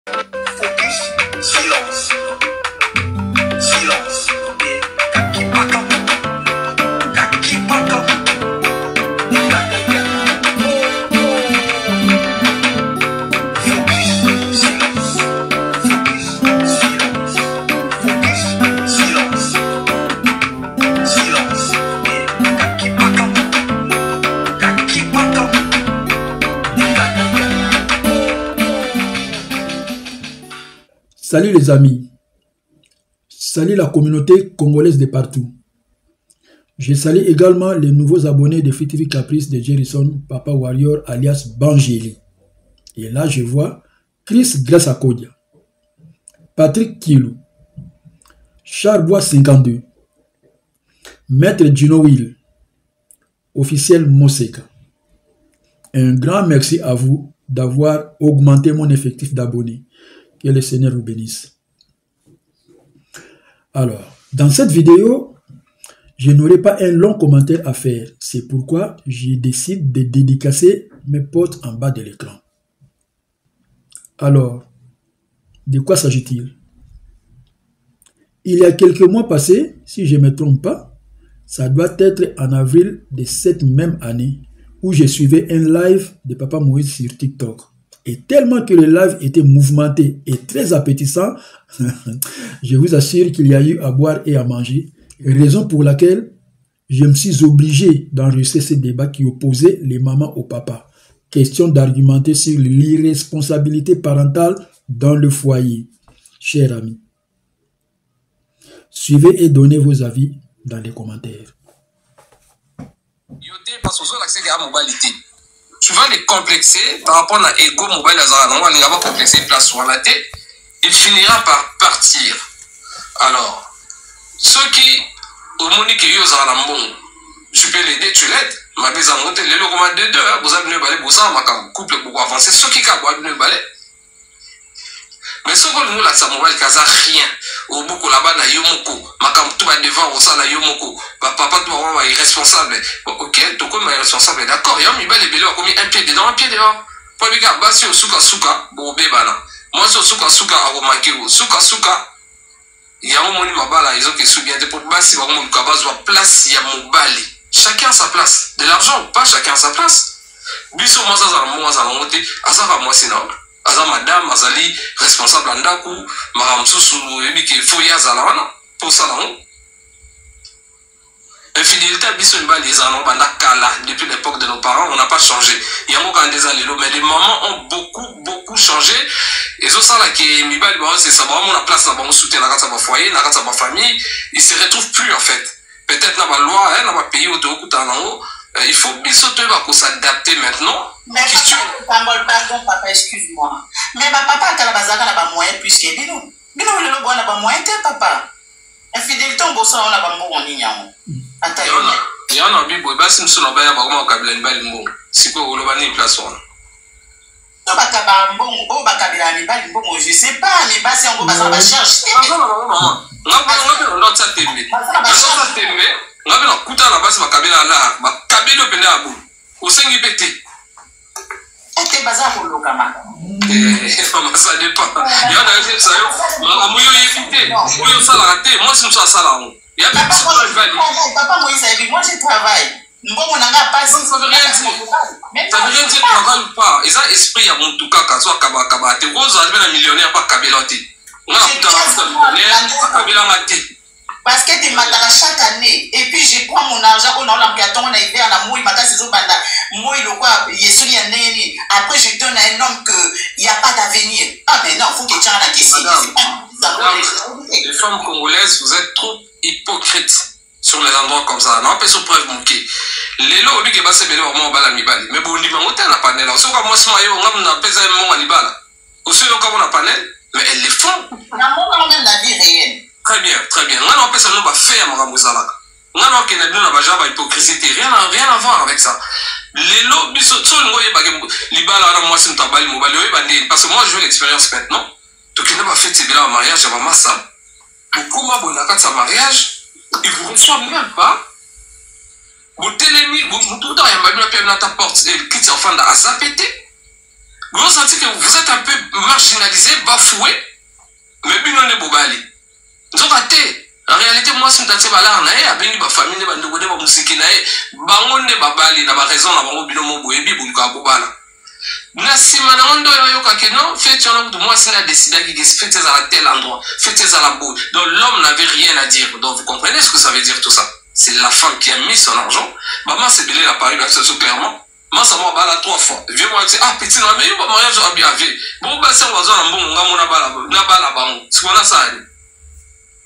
Focus, silence. Silence. Kakipaka. Salut les amis, salut la communauté congolaise de partout. Je salue également les nouveaux abonnés de Free TV Caprice de Jerison, Papa Warrior alias Bangeli. Et là je vois Chris Grassakodia, Patrick Kilou, Charbois 52, Maître Gino Will, Officiel Moseka. Un grand merci à vous d'avoir augmenté mon effectif d'abonnés. Que le Seigneur vous bénisse. Alors, dans cette vidéo, je n'aurai pas un long commentaire à faire. C'est pourquoi je décide de dédicacer mes potes en bas de l'écran. Alors, de quoi s'agit-il? Il y a quelques mois passés, si je ne me trompe pas, ça doit être en avril de cette même année, où je suivais un live de Papa Moïse sur TikTok. Et tellement que le live était mouvementé et très appétissant, je vous assure qu'il y a eu à boire et à manger, raison pour laquelle je me suis obligé d'enregistrer ce débat qui opposait les mamans au papa. Question d'argumenter sur l'irresponsabilité parentale dans le foyer. Chers amis, suivez et donnez vos avis dans les commentaires. Tu vas les complexer par rapport à l'ego mobile, il va complexer place sur la tête, il finira par partir. Alors, ceux qui, au monde qui sont en bon, tu peux l'aider, tu l'aides. Ma bise en monte, les locaux de deux, vous avez balai, vous avez un couple beaucoup avancé, ceux qui ont un balai. Mais ceux qui ont là, ça mobile, ils n'ont rien. Au bout là-bas, na yomoko, makam tout va devant, au sein na yomoko, papa tout va irresponsable. Ok, tout comme irresponsable, d'accord. Yom il va les bélo, comme un pied dedans, un pied dehors. Pour lui dire, bah si au souka souka, bon bébala. Moi si au souka souka, à remarquer au souka souka. Il y a un moment mabala, ils ont qui souvent des pour basi, va mon cabas doit place, il y a mon bali. Chacun a sa place. De l'argent ou pas, chacun a sa place. Biso moi ça a monté, à ça va moi c'est non. Aza madame azali responsable andaku maramsusu ebi ke foya zala wana pour ça là infidélité biso mbali ezana banda kala depuis l'époque de nos parents on n'a pas changé il y a encore des années mais les mamans ont beaucoup changé et ça là que mibali ba c'est ça vraiment la place là ba on soutient la kata ba foyer la kata ba famille ils se retrouvent plus en fait peut-être dans la loi hein dans le pays où tout il faut biso te s'adapter maintenant. Mais pardon, papa, excuse-moi. Mais papa a pas moyen plus que Bino. Bino, le bon n'a pas moyen, papa. Infidélité, on bosse, on a pas moyen, on attends. Il y en a bibo, bah si nous sommes bien, bah comment on câble une balle mot. Si quoi, on le banni place on. Non, bah câble bon, oh bah câble une balle bon, je sais pas, mais bah si on va pas chercher. Non, on a ça t'aimer. On a bien écouté la base ma cabine là, ma cabine au pénal à bout. Au sein du pété. Et bazar pour le camarade. Ça dépend. Il y a des gens qui ont mouillé évité. Mouillé ça la raté. Moi c'est ça ça là. Il y a des gens qui valent. Papa Moïse a dit moi je travaille. Bon on n'a pas ça veut rien dire. Ça veut rien dire travail ou pas. Ils ont esprit à mon tout cas quand soit kaba te rose à devenir millionnaire pas kabeloté. On a tout millionnaire kabela maté. Parce que tu m'as chaque année et puis je prends mon argent on a l'ambiaton on a été à la mouille matin c'est au banda mouille le quoi yesouli année après je donne à un homme que il y a pas d'avenir ah mais non faut que tu en aies ici. Les femmes congolaises vous êtes trop hypocrites sur les endroits comme ça non pas sur preuve manquée les lots qui va se mêler au moment bala mibali mais bon on monte la panel aussi comme moi c'est maillot on a pesé un moment libala aussi comme on a panel mais elles les font dans même la vie réelle. Très bien, très bien. On a fait un faire à Mouzalak. On a fait un hypocrisie, rien à voir avec ça. Les lots, parce que moi je veux l'expérience maintenant. Donc il n'a pas fait ces mariage à Massa. Beaucoup de mariage, ils ne vous reçoivent même pas. Vous télémi, vous tout le temps, il y a ta porte, et quitte en fin de zapété. Vous sentez que vous êtes un peu marginalisé, bafoué, mais bino ne bobali. Nous avons raté. En réalité, moi, si je suis allé à la famille, je suis allé à la musique, je suis allé à la raison, je suis allé à la na sima na ondo yoka que non fait moi c'est la décidé que faites à tel endroit faites à la boue donc l'homme n'avait rien à dire donc vous comprenez ce que ça veut dire tout ça c'est la femme qui a mis son argent maman c'est belé la Paris c'est ça clairement moi ça m'a bala 3 fois vieux moi dit ah petit non mais il va mariage à bien avec bon bah c'est on va zona mbongo ngamona bala bango c'est quoi ça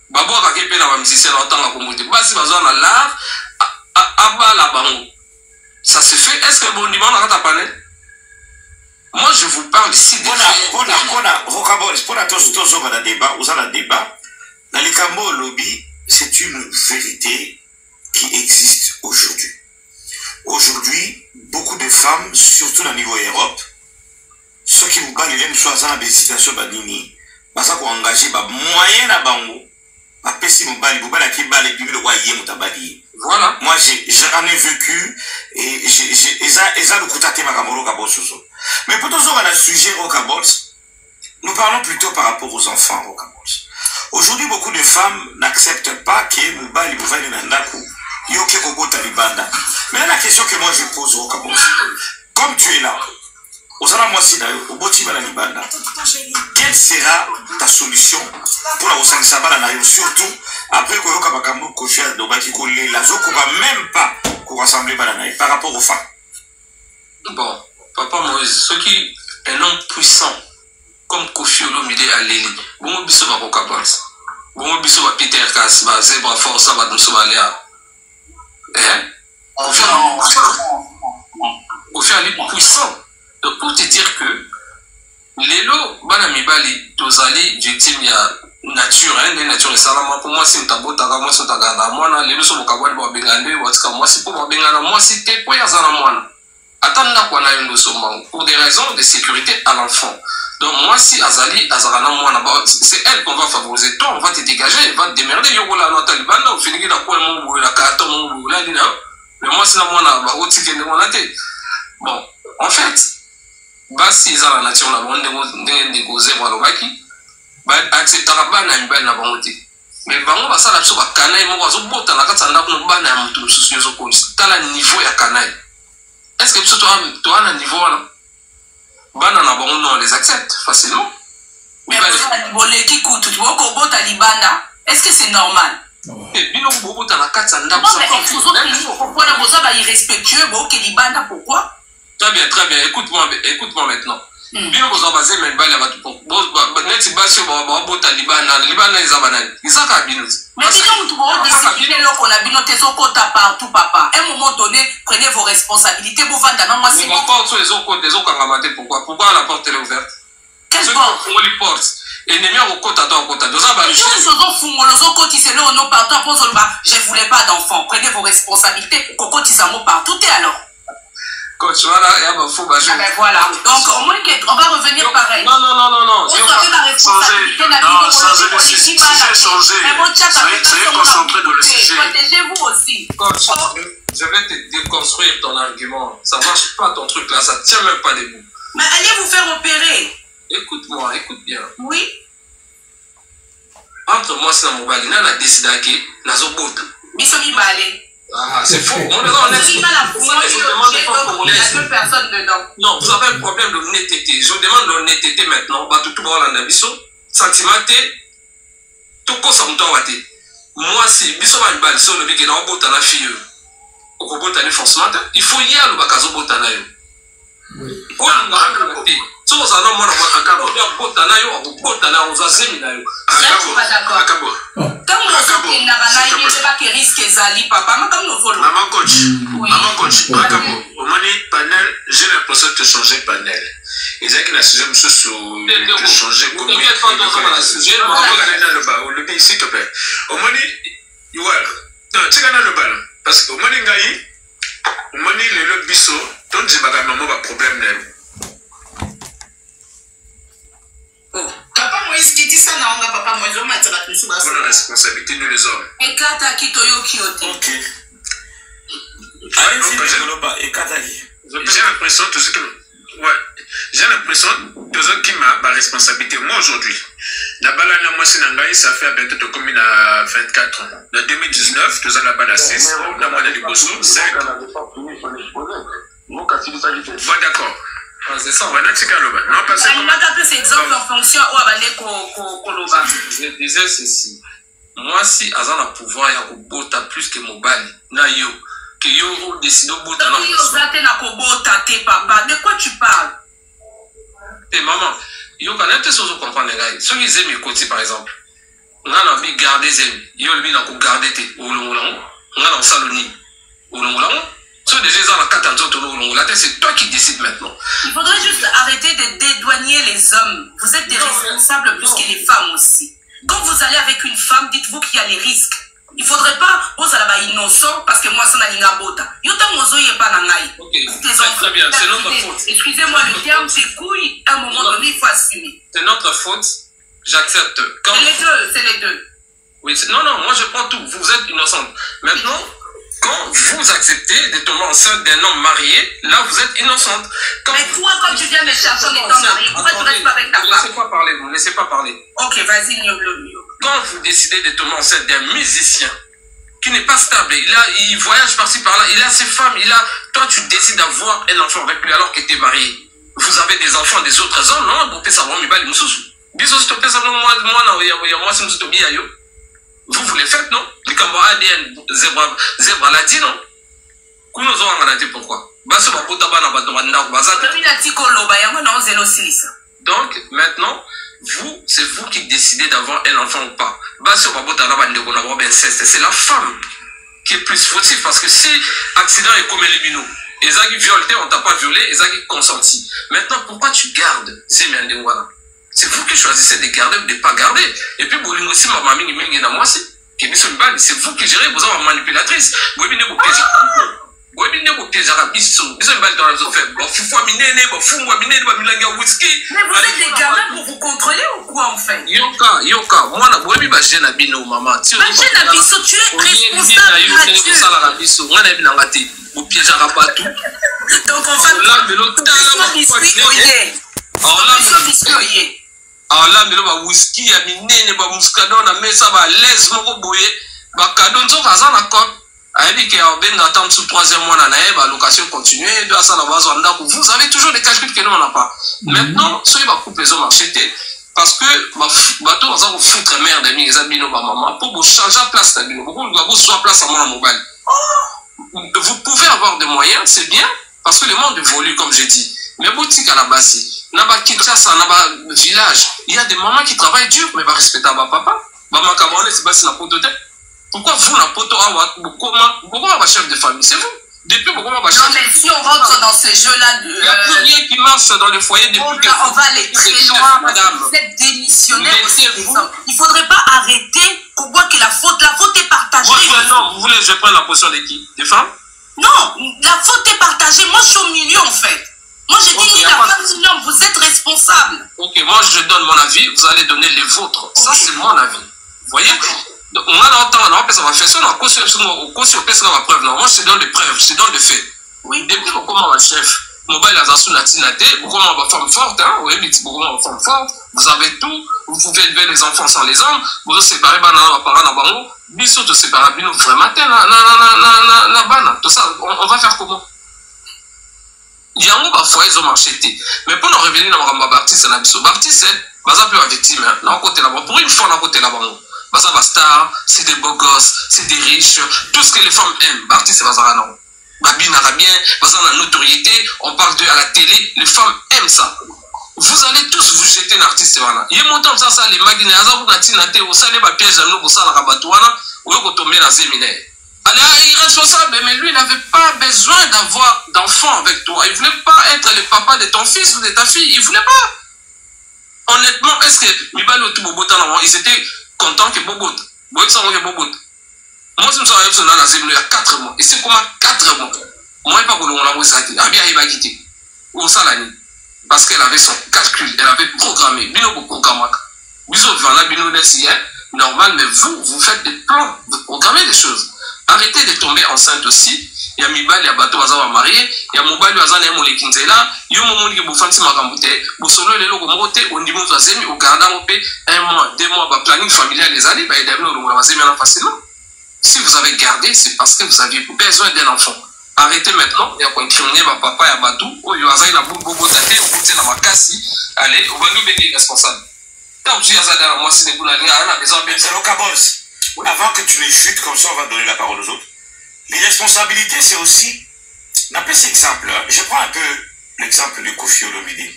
babo akakepe na ba musicien na otanga komote basi bazona l'art abala bango ça se fait est-ce que bon dimanche na katapane. Moi, je vous parle ici de débat. Dans les Cambo lobby, c'est une vérité qui existe aujourd'hui. Aujourd'hui, beaucoup de femmes, surtout au niveau Europe, ceux qui nous parlent, ils sont dans des situations badini, parce qu'on engage des moyens à bango, après si nous parlons, vous qui balle et puis le roi y voilà. Moi, j'en ai vécu et j'ai le coup de makamoro kabos. Mais pour tous les sujets au Kabols, nous parlons plutôt par rapport aux enfants au Kabols. Aujourd'hui, beaucoup de femmes n'acceptent pas que Mouba Libouvani Nandaku, Yoke Kogo Talibanda. Mais là, la question que moi je pose au Kabols, comme tu es là, quelle sera ta solution pour la Osanisabala Nayo, surtout après que Yoka Bakambo Kofi Adobaki Kolé, la Zoko va même pas rassembler Balanaï par rapport aux femmes. Bon. Papa Moïse, ce qui est un homme puissant, comme Kofi Olomide Aleli, bon biso ba kokabans, bon biso ba Peter Kass, ba Zebra Force, ba Dumso Balea. Kofi Ali puissant. Donc pour te dire que Lelo, bana mibali, tozali, victime ya nature, les nature et salama, pour moi c'est un tabou, moi c'est un tagada, moi, Lelo so bokabwa ba bengande, watika moi c'est pour ba bengana, moi c'est te kwa ya zana moi. Pour des raisons de sécurité à l'enfant. Donc moi si Azali, Azarana, c'est elle qu'on va favoriser. Toi on va te dégager, elle va te démerder. Mais moi c'est bon, en fait, si ils ont la nature, mais bango basala biso bakanayi moko azobota na kati ya ndako no bana ya moto mosusu nyonso polisi tala niveau ya kanayi. Est-ce que tu as un niveau là? On les accepte facilement. Mais est-ce que c'est normal? Non, mais pourquoi? Très bien, écoute-moi maintenant. Bino ko basé men bala ba to net basio ba bota libana izaka bino. Mais bino to bo décider lo ko na bino te sokota partout papa. À un moment donné, prenez vos responsabilités pour vendre dans moi c'est. Mais porte sur les autres ngamate pourquoi la porte est ouverte? Quelle porte? On les porte. Ennemi au côté à côté. Doza ba. Je voulais pas d'enfant. Prenez vos responsabilités. Coco tisamo partout et alors. Coach, voilà, il y a un faux bâche. Ah ben voilà. Donc, au moins, on va revenir pareil. Non. On se fait la responsabilité. Non, changer le sujet, changer. Soyez concentré dans le sujet. Protégez-vous aussi. Coach, je vais te déconstruire ton argument. Ça marche pas ton truc là, ça tient même pas debout. Mais allez vous faire opérer. Écoute-moi, écoute bien. Oui. Entre moi, c'est mon balina, on a décidé que la zobota. Bisomi balé. Ah, c'est faux. On est il y a deux personnes dedans. Non, vous avez un problème d'honnêteté. Je demande l'honnêteté maintenant. Tout le monde sentimenté. Tout ça moi, si biso va bal sur le bique dans bota na fille. Au robot à forcément, il faut y aller au bakazo bota na yo. Quoi so ça non moi na akabo ya bota na yo bota na uzazemi na yo. Akabo. Comme nous na na il n'est pas que risque ezali papa mais comme nous volons. Maman coach. Akabo. Au moment panel, j'ai l'impression de changer panel. Et c'est que la sujet monsieur sur changer comme il faut dans la sujet on va aller dans le bas au le s'il te plaît. Au moment il ouais. Non, tu vas dans le bas parce que au moment ngai au moment le biso donc j'ai pas maman pas problème là. Papa Moïse qui dit ça non, papa Moïse, on m'a dit la plus la responsabilité de les hommes. Et Kata Kitoyo Kyoto. Ok. J'ai l'impression tout ce que ouais. J'ai l'impression que qui m'a responsabilité. Moi aujourd'hui, la balade moi c'est nangai, ça fait bientôt comme il a 24 ans. En 2019, tu as la balade 6, la moitié du bosso, 5. Voilà, d'accord. C'est ça. Voilà, c'est Kaloba. Non, parce que. On a plus exemple en fonction où Abalé Koloba. Je disais ceci. Moi, si Azan a pouvoir, il y a Kobota plus que Mobali. Na yo. Que yo décide au bout de papa. De quoi tu parles? Et maman, yo quand même, tu sais comprendre les gars. Ceux qui aiment mes côtés, par exemple, on a envie de garder les amis. Yo, lui, il a gardé tes. On a en saloni. C'est toi qui décides maintenant. Il faudrait juste arrêter de dédouaner les hommes. Vous êtes des responsables plus que les femmes aussi. Quand vous allez avec une femme, dites-vous qu'il y a les risques. Il ne faudrait pas, vous allez innocent parce que moi, c'est un ingabota. Très bien, c'est notre faute. Excusez-moi le terme, c'est couille, à un moment donné, il faut assumer. C'est notre faute, j'accepte. C'est les deux. Oui, non, moi je prends tout. Vous êtes innocente. Maintenant, quand vous acceptez de tomber enceinte d'un homme marié, là vous êtes innocente. Mais toi, quand tu viens me chercher en étant marié, pourquoi tu restes pas avec ta femme? Vous ne laissez pas parler. Ok, vas-y, quand vous décidez de tomber enceinte d'un musicien qui n'est pas stable, il voyage par-ci par-là, il a ses femmes, toi tu décides d'avoir un enfant avec lui alors que tu es marié. Vous avez des enfants des autres hommes, non? Vous pouvez savoir, vous vous les faites, non? Les Cambo ADN, zèbre l'a dit, non? Pourquoi? Donc, maintenant, c'est vous qui décidez d'avoir un enfant ou pas. C'est la femme qui est plus fautive parce que si accident est comme les binous, et ça qui violent, on t'a pas violé, et ça qui consenti. Maintenant, pourquoi tu gardes ces miandéwala? C'est vous qui choisissez de garder ou de ne pas garder. Et puis, aussi, ma mamie, c'est vous qui gérez, vous êtes manipulatrice. Mais vous êtes des gamins pour vous contrôler ou quoi en fait? Yoka, moi, je suis maman. Tu es responsable. Donc, alors là, mais le whisky, il y a minene, ba muscadon, na mesa, ba laisse, moko boye, ba cadon, so kazan na cop, a dit qu'il y a ben d'attendre sous 3e mois, na nae, ba location continue, de à ça, la base, vous avez toujours des calculs que nous, on n'a pas. Maintenant, ceux qui va couper les hommes acheter, parce que, bateau, on va foutre merde, les amis, nos maman, pour vous changer la place, vous soit place à mon mobile. Vous pouvez avoir des moyens, c'est bien, parce que le monde évolue, comme j'ai dit. Mais boutique à la base, Naba Kinshasa, Naba village, il y a des mamans qui travaillent dur, mais va respecter ma papa. Maman Camerounais, c'est pas si la pote de. Pourquoi vous, la pote, pourquoi ma chef de famille? C'est vous. Depuis pourquoi ma chef. Non, mais si on rentre dans ce jeu-là de. Il n'y a plus rien qui marche dans le foyer depuis que. On va aller très loin, madame. Vous êtes démissionnaire. Il ne faudrait pas arrêter pour voir que la faute est partagée. Non, vous voulez que je prenne la position de qui? Des femmes? Non, la faute est partagée. Moi, je suis au milieu, en fait. Moi, je dis la femme, non, vous êtes responsable. Ok, moi, je donne mon avis, vous allez donner les vôtres. Ça, c'est mon avis. Vous voyez? Donc, on a longtemps, on a fait ça, on a fait ça, on a preuve. Moi, je te donne des preuves, je te donne des faits. Oui. Depuis que comment ma chef, mobile a zassou natinate, comment ma femme forte, hein, oui, mais comment ma femme forte, vous avez tout, vous pouvez élever les enfants sans les hommes, vous séparez, banana, parents, bango, biso, te séparer, bino, vraiment, na, bana, tout ça, on va faire comment? Il y a un foyer ils ont marché. Mais pour nous revenir dans le Baptiste, Baptiste, c'est victime. Pour une fois, on a côté là-bas. Baza star, c'est des beaux gosses, c'est des riches, tout ce que les femmes aiment. Baptiste, c'est Baza non. Babi n'a bien, Baza la notoriété, on parle d'eux à la télé, les femmes aiment ça. Vous allez tous vous jeter un artiste. Il y a montant ça, les magasins, vous avez vous savez, les pièges d'amour, vous savez, la rabatouana, ou vous tombez dans les séminaires. Elle est irresponsable, mais lui, il n'avait pas besoin d'avoir d'enfants avec toi. Il ne voulait pas être le papa de ton fils ou de ta fille. Il ne voulait pas. Honnêtement, est-ce que ils étaient contents que Bobot? Moi, je me suis arrivé il y a 4 mois. Et c'est comment 4 mois? Moi, je ne sais pas comment on l'a quitté. Parce qu'elle avait son calcul, elle avait programmé. Normal, mais vous faites des plans, vous programmez des choses. Arrêtez de tomber enceinte aussi ya mibali ya bato baza ba marié ya mobali baza na moleki nzela yo momoni ke bofansi makambo te bosolo lelo ko moko te ondimo to azemi o garda mo pe 1 mois 2 mois ba planning familial les années ba edamino longola bazemi na facilement. Si vous avez gardé, c'est parce que vous aviez besoin d'un enfant. Arrêtez maintenant, il y a quoi incriminer ma papa et ma batou, ou il y a un bobo tate, ou c'est la makasi, allez, on va nous bénir responsable. Tant que tu as dans moi, c'est des boulons, on a besoin de c'est le cabos. Avant que tu les chutes, comme ça, on va donner la parole aux autres. Les responsabilités, c'est aussi, on appelle cet exemple, je prends un peu l'exemple de Kofi Olomide.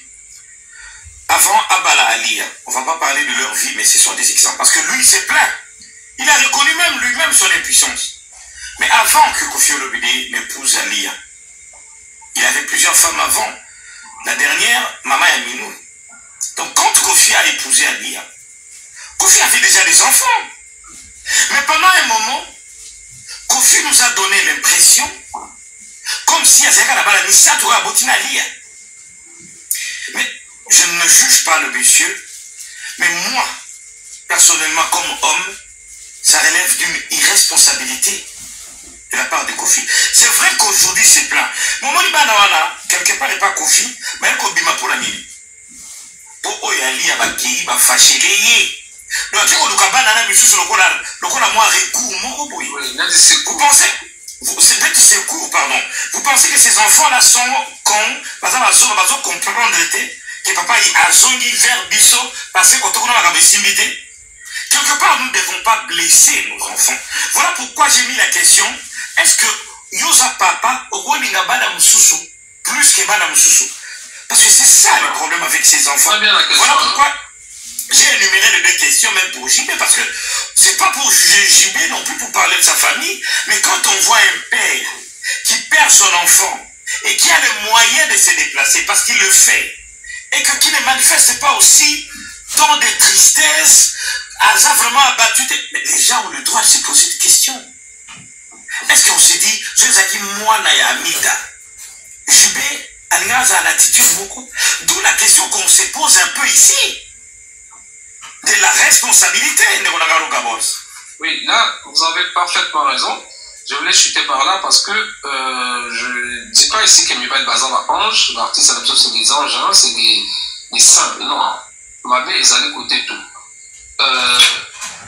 Avant Abala Ali, on ne va pas parler de leur vie, mais ce sont des exemples, parce que lui, il s'est plaint. Il a reconnu même lui-même son impuissance. Mais avant que Kofi Olomide n'épouse Alia, il avait plusieurs femmes avant. La dernière, Mama Yaminou. Donc quand Kofi a épousé Alia, Kofi avait déjà des enfants. Mais pendant un moment, Kofi nous a donné l'impression comme si Alia. Mais je ne juge pas le monsieur, mais moi, personnellement, comme homme, ça relève d'une irresponsabilité de la part de Kofi. C'est vrai qu'aujourd'hui c'est plein. Mon Ibanawana, quelque part n'est pas Kofi, mais il y a pour la nuit. Pour Oyali, il y a Baki, il y a fâché. Donc, il y a des choses qui vous pensez, c'est court, pardon. Vous pensez que ces enfants-là sont cons, par exemple, ils vont comprendre que papa a zongi vers Bisso, parce qu'on a invité. Quelque part, nous ne devons pas blesser nos enfants. Voilà pourquoi j'ai mis la question, est-ce que Yosa Papa ou Ningabana Moussoussou plus que Bana Moussoussou? Parce que c'est ça le problème avec ces enfants. Voilà pourquoi j'ai énuméré les deux questions même pour JB, parce que c'est pas pour juger JB non plus pour parler de sa famille, mais quand on voit un père qui perd son enfant et qui a les moyens de se déplacer parce qu'il le fait, et que qui ne manifeste pas aussi tant de tristesse, a vraiment abattu. Mais les gens ont le droit de se poser des questions. Est-ce qu'on se dit, je suis moi, Naya Amida, JB, a l'attitude beaucoup. D'où la question qu'on se pose un peu ici, de la responsabilité de Ronagaro Gabos. Oui, là, vous avez parfaitement raison. Je voulais chuter par là parce que je ne dis pas ici que Mibal Bazan va ange, l'artiste, c'est des anges, hein, c'est des saints. Non, ma belle, ils allaient côté tout.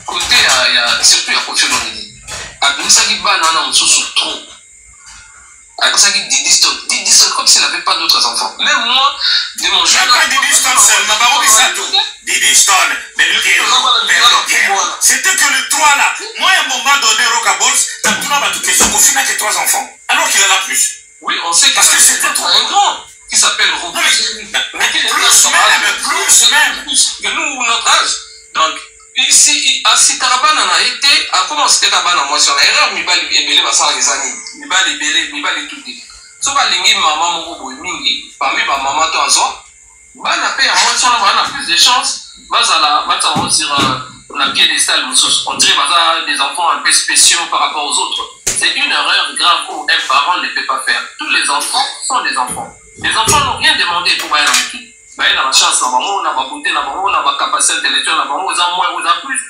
Côté, il y a surtout il y a Kofi Olomide. Abnisaki Banana Moussou trop. Abnisaki Didi seul comme s'il n'avait pas d'autres enfants. Même moi, de mon jeune. Pas Didi Stone seul, ma baron Bissato. Didi Stone, c'était que le 3 là. Moi, à un moment donné, Rocabols, t'as tout la question, Kofi n'a que 3 enfants. Alors qu'il en a plus. Oui, on sait parce que c'était trop un grand qui s'appelle Rocabols. Mais plus même. Que nous, notre âge. Donc, ici, si Karabana a été, à comment c'était Karabana, moi, sur l'erreur, Mibali Ebele, Bassar les années, Mibali Ebele, Mibali tout dit. So, ba lingi maman moko mingi, parmi ba maman to azo, ba na paix à moi, si on a plus de chance, bazala, on sur la piédestal, on dirait bazala des enfants un peu spéciaux par rapport aux autres. C'est une erreur grave où un parent ne peut pas faire. Tous les enfants sont des enfants. Les enfants n'ont rien demandé pour aller dans l'équipe. Il y a la chance, on a la beauté, on a la capacité intellectuelle, on a moins, on a plus.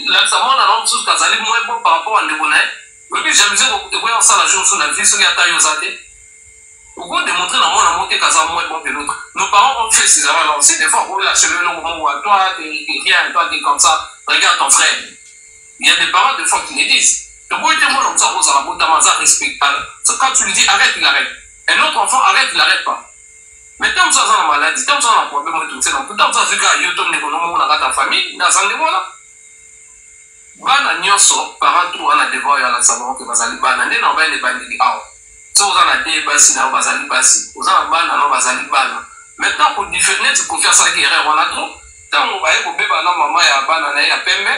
Là, ça montre la même chose quand ça allait moins bon par rapport à l'évolution. Et puis, j'aime bien que vous ça la journée sur la vie, ce qui a taillé aux athées. Vous pouvez démontrer dans mon amour que ça moins bon que l'autre. Nos parents ont fait ces erreurs-là aussi. Des fois, on lâche le moment où toi, t'es rien, toi, t'es comme ça. Regarde ton frère. Il y a des parents, des fois, qui le disent. Donc, vous êtes moi, comme ça, vous allez la respect. Quand tu lui dis arrête, il arrête. Un autre enfant arrête, il n'arrête pas. Mais tant que ça a la maladie, tant que ça a un problème, tant que ça a ta famille, dans un niveau là. Bana nyonso, par tout, on a devoir à la savoir que Bazali Bana, n'est pas les bandits. So, vous en avez des bassi, là, Bazali Bassi. Vous en avez Bana, non, Bazali Bana. Maintenant, pour différer, tu peux faire ça qui est rare, on a trop. Tant qu'on va y aller, maman, il y a Bana, il y a Pembe.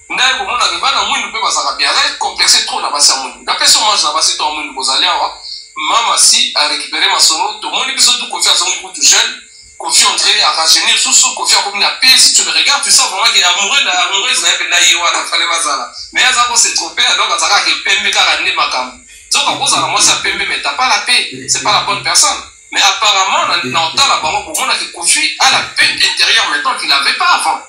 Ndaye ko mona libana mwindu pe basaka bien avec complexé trop na basa mwindu. La personne mange na basa to mwindu bozali awa. Mama si a récupéré ma solo, tout le monde biso tout confiance en lui tout jeune. Kofi André a rajeunir sous Kofi a comme la paix. Si tu le regardes, tu sens vraiment qu'il est amoureux na penda yewa na fale bazala. Mais azako s'est trompé donc azaka ke pembe kala ne makam. Donc à cause de moi ça pembe mais t'as pas la paix, c'est pas la bonne personne. Mais apparemment dans la banque pour moi que Kofi a la paix intérieure maintenant qu'il n'avait pas avant.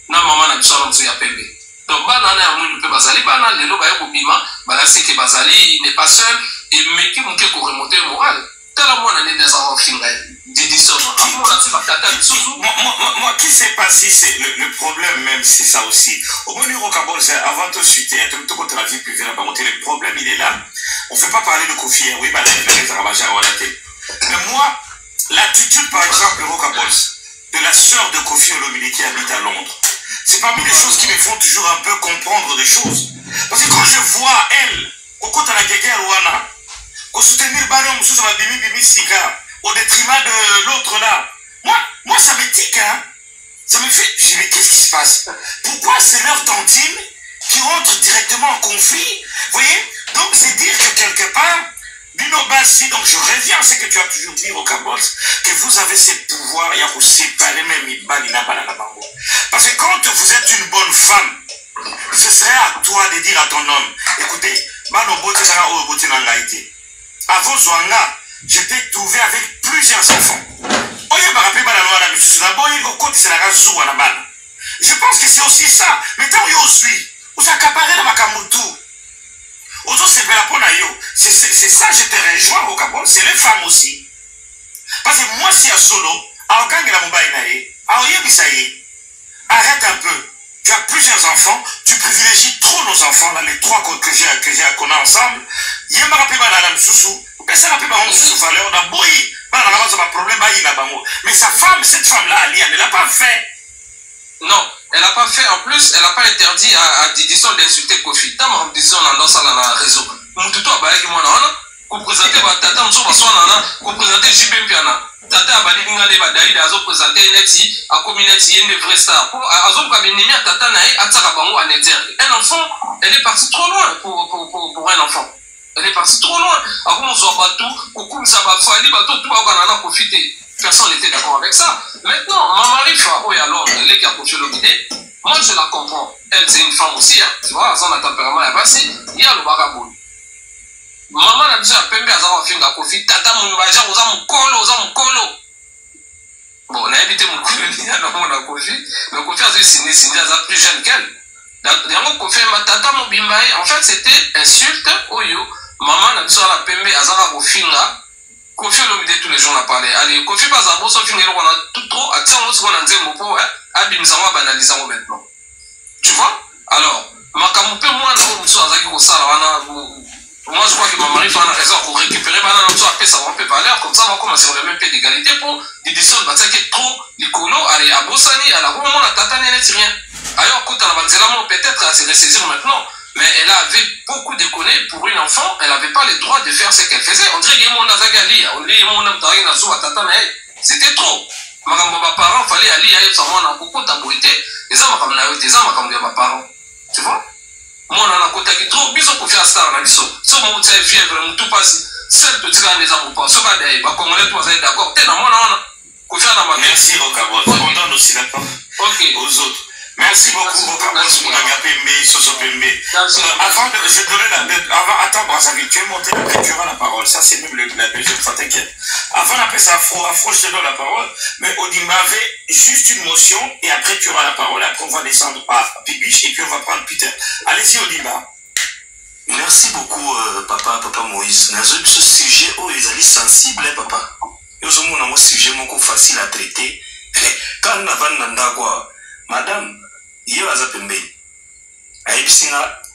Na maman na biso na ya pembe. Donc, banana ya mwindu pe bazali, banana lelo ba yoko bima, balasi ke bazali, il n'est pas seul, et meki mouke ko remonter moral. Tala mwana ne des enfants finga, Didison. Moi, qui sait pas si c'est le problème même, c'est ça aussi. Au moins, nous, avant de chuter, tout la vie privée, le problème, il est là. On ne fait pas parler de Kofi, oui, mais moi, l'attitude, par exemple, de la sœur de Kofi Olomide qui habite à Londres, c'est parmi les choses qui me font toujours un peu comprendre des choses. Parce que quand je vois elle, au côté de la guerre, au soutenir Baron au détriment de l'autre là, moi ça me tique, hein. Ça me fait, je dis mais qu'est-ce qui se passe? Pourquoi c'est leur tantine qui rentre directement en conflit? Vous voyez? Donc c'est dire que quelque part, Bino Bassi, donc je reviens à ce que tu as toujours dit au Kabos, que vous avez ces pouvoirs, il y a aussi séparer même parce que quand vous êtes une bonne femme, ce serait à toi de dire à ton homme, écoutez, avant Zouanga, je t'ai trouvé avec plusieurs enfants. Je pense que c'est aussi ça. Mais tant que suis, vous accaparez dans ma kamoutou. C'est ça, je te rejoins au Gabon, c'est les femmes aussi. Parce que moi, si à solo, arrête un peu. Tu as plusieurs enfants, tu privilégies trop nos enfants, là, les trois que j'ai qu'on a ensemble. Mais sa femme, cette femme-là, elle ne l'a pas fait. Non, elle n'a pas fait. En plus, elle n'a pas interdit à Didison d'insulter Kofi. Tant que Didison dans la réseau. Moututo a baillé moi non, pour présenter Tata Mso Baswana, pour présenter JB Piana. Tata a baillé les badaïs, a présenté Neti, a communauté une vraie star. A zo kabinimi a Tata Nae, a Tsarabango à Netzer. Un enfant, elle est partie trop loin pour un enfant. Elle est partie trop loin. A comment on soit bateau, Koukoum Sabafali, bateau, tout va en profiter. Personne n'était d'accord avec ça. Maintenant, ma Marifa, oh, alors, elle est qui a confié l'idée. Moi, je la comprends. Elle, c'est une femme aussi, hein. Tu vois, son tempérament est passé. Il y a le bagaboul. Maman a dit à Pembe, à Zara, Finga, Kofi, Tata, Moubaja, aux Mukolo. Bon, on a évité Mukolo, il y a un Kofi. Mais Kofi a dit, c'est plus jeune qu'elle. Donc, Kofi, ma Tata, Moubimae, en fait, c'était insulte, Oyo. Maman a dit à Pembe, à Zara, Finga. Kofi Olomide tous les jours on a parlé. Allez, Kofi Bazabo, sauf qu'on a tout trop, à tiens, on a dit mon pot, abimzama banalisamo maintenant. Tu vois? Alors, Makamoupe, moi, moi, je crois que ma mari fait une raison pour récupérer, ça va un peu parler, comme ça, on va commencer sur le même pied d'égalité pour Didison, parce que trop, l'icolo, allez, à Bossani, à la roue, on a tatané, n'est rien. Alors, quand on a peut-être à se ressaisir maintenant. Mais elle avait beaucoup déconné pour une enfant, elle n'avait pas le droit de faire ce qu'elle faisait. On dirait que c'était trop. Mes parents, il fallait aller à beaucoup de parents. Tu vois? Moi, on a trop, bisous pour faire star. Si on a fièvre, tout passe. Seul petit gars des amours, pas. D'accord. Merci, Rokabo. On donne aussi la parole aux autres. Merci beaucoup, Rokabo. Avant de je donner attends, Brazzaville, tu es monté, après tu auras la parole. Ça, c'est même la deuxième fois, t'inquiète. Avant d'appeler ça Afro, je te donne la parole. Mais Odimba avait juste une motion et après tu auras la parole. Après, on va descendre à Pibiche et puis on va prendre Peter. Allez-y, Odimba. Merci beaucoup, papa Moïse. Dans ce sujet, ils sont sensibles, papa. Ils ont un sujet facile à traiter. Quand on a quoi, madame,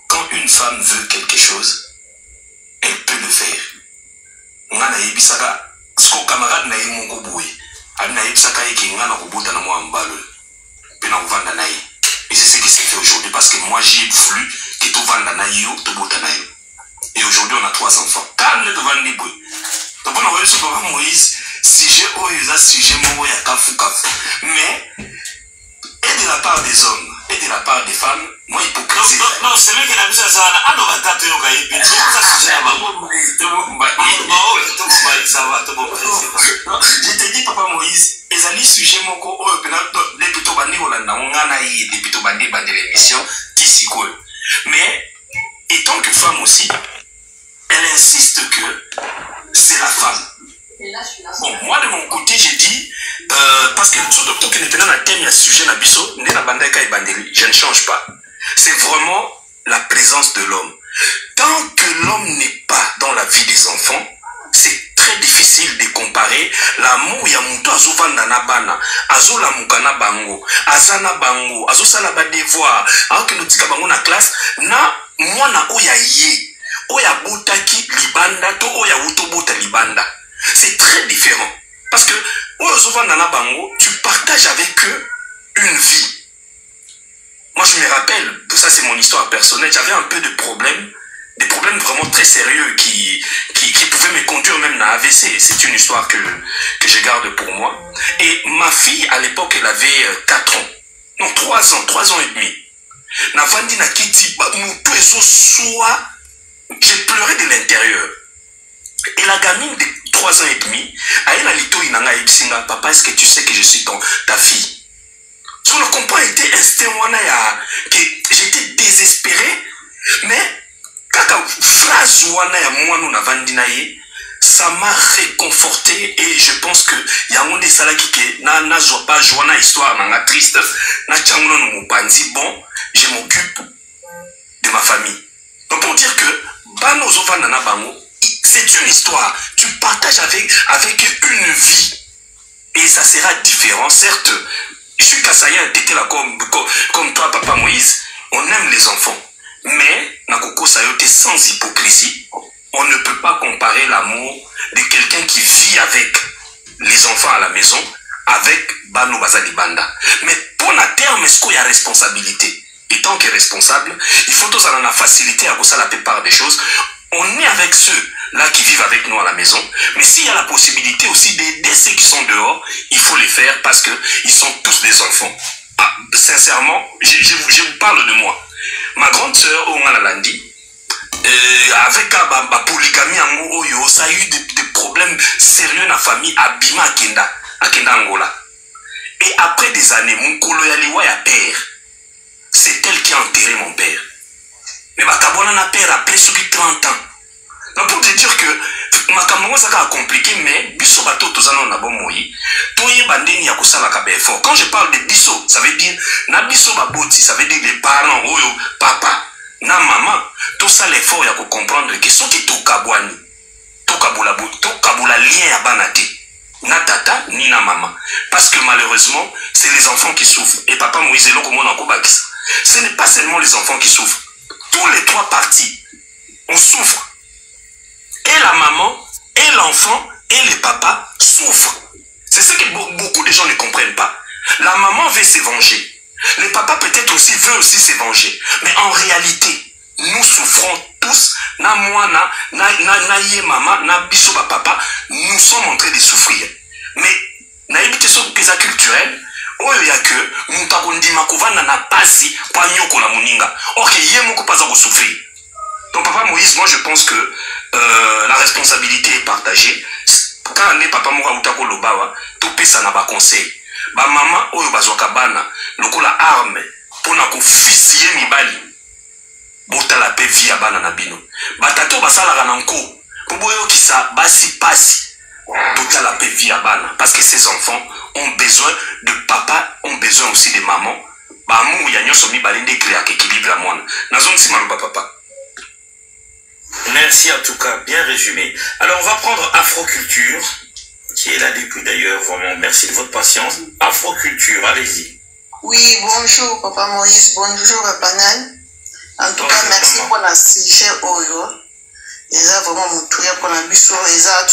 quand une femme veut quelque chose, elle peut le faire. On a ce qu'on camarade n'a eu mon boué. Elle n'a eu ça qui n'a pas de moi en balle. Et c'est ce qui s'est fait aujourd'hui parce que moi j'ai voulu que tout vende dans et aujourd'hui on a 3 enfants. Quand le devant les bouées. Donc on a vu ce papa Moïse, sujet sujet mais et de la part des hommes et de la part des femmes, moi hypocrisie. Non, c'est lui qui a vu ça. Je te dis, papa Moïse, les amis sujets moko les plutôt bandi Holanda, on a eu des plutôt bandi de l'émission qui s'y colle. Mais étant que femme aussi, elle insiste que c'est la femme. Bon, moi de mon côté, j'ai dit, parce que surtout que nous tenons un thème, il y a sujet, je ne change pas. c'est vraiment la présence de l'homme. Tant que l'homme n'est pas dans la vie des enfants, c'est très difficile de comparer l'amour ya muto azovanda na bana, azolamuka na bango, azana bango, azosala ba devoir, alors notika bango na classe, na mwana oya ye, oya botaki libanda, to oya utobota libanda. C'est très différent. Parce que oya azovanda na bango, tu partages avec eux une vie. Moi je me rappelle, ça c'est mon histoire personnelle, j'avais un peu de problèmes, des problèmes vraiment très sérieux qui pouvaient me conduire même à AVC. C'est une histoire que je garde pour moi. Et ma fille, à l'époque, elle avait 4 ans. Non, 3 ans et demi. Navandi na kiti, j'ai pleuré de l'intérieur. Et la gamine de 3 ans et demi, elle a lito inanga ipsinga, papa, est-ce que tu sais que je suis ta fille? Sur le comprend était instinct que j'étais désespéré, mais kaka phrase wana ya mwana na vandinaye, ça m'a réconforté et je pense que yangonde salaki ke na joie pas joana histoire na triste na changono no mupanzi, bon, je m'occupe de ma famille. Donc pour dire que bano zovanda na bango, c'est une histoire, tu partages avec une vie et ça sera différent. Certes, je suis Kassaïen, t'étais là comme toi, Papa Moïse, on aime les enfants. Mais, Nakoko Sayote, sans hypocrisie, on ne peut pas comparer l'amour de quelqu'un qui vit avec les enfants à la maison avec Bano Bazali Banda. Mais pour la terme, est-ce qu'il y a responsabilité? Et tant que responsable, il faut tous en la facilité à ça la plupart des choses. On est avec ceux-là qui vivent avec nous à la maison. Mais s'il y a la possibilité aussi d'aider ceux qui sont dehors, il faut les faire parce qu'ils sont tous des enfants. Ah, sincèrement, je vous parle de moi. Ma grande sœur, Ongalalandi, avec la polygamie, ça a eu des problèmes sérieux dans la famille, à Bima, à Kenda Angola. Et après des années, mon coloyaliwa ya père, c'est elle qui a enterré mon père. Mais ma cabona na père après sur 30 ans. Donc pour te dire que ma camongo ça a compliqué, mais biso bato tozana na bon moyi, toye bandeni ya kosala ka effort. Quand je parle de biso, ça veut dire na biso baboti, ça veut dire les parents, oyo papa, na maman, tout ça l'effort ya ko comprendre que ce qui to kabwani, to kabula lien ya banate. Na tata ni na maman. Parce que malheureusement, c'est les enfants qui souffrent. Et papa Moïse est là comme on a kobakis. Ce n'est pas seulement les enfants qui souffrent. Tous les trois parties, on souffre. Et la maman, et l'enfant, et le papa souffrent. C'est ce que beaucoup de gens ne comprennent pas. La maman veut se venger. Le papa peut-être aussi veut aussi se venger. Mais en réalité, nous souffrons tous. Na moi, na ye maman, na biso ba papa, nous sommes en train de souffrir. Mais na ibite so pesa culturel, oyo ya que mutakondima kovanda na pasi pa nyoko la muninga. OK, ye moko pas à souffrir. Donc papa Moïse, moi je pense que la responsabilité est partagée. Quand on est papa moko utako lobawa, to pesa na ba conseil. Ba maman oyo bazwaka bana, lokola arme pona ko fusiller mibali. Botala pe via bana na bino. Batato basala na nko. Poboyo kisa basi pasi. Botala pe via bana parce que ces enfants ont besoin de papa, ont besoin aussi de maman. Ba mu ya nyoso mibali nde créer équilibre la mona. Nazon si maluba papa. Merci en tout cas, bien résumé. Alors on va prendre Afroculture, qui est là depuis d'ailleurs, vraiment merci de votre patience. Afroculture, allez-y. Oui, bonjour Papa Moïse, bonjour Panel. En tout cas, merci pour la sujet Oyo. Ils ont vraiment montré pour la biso, ils ont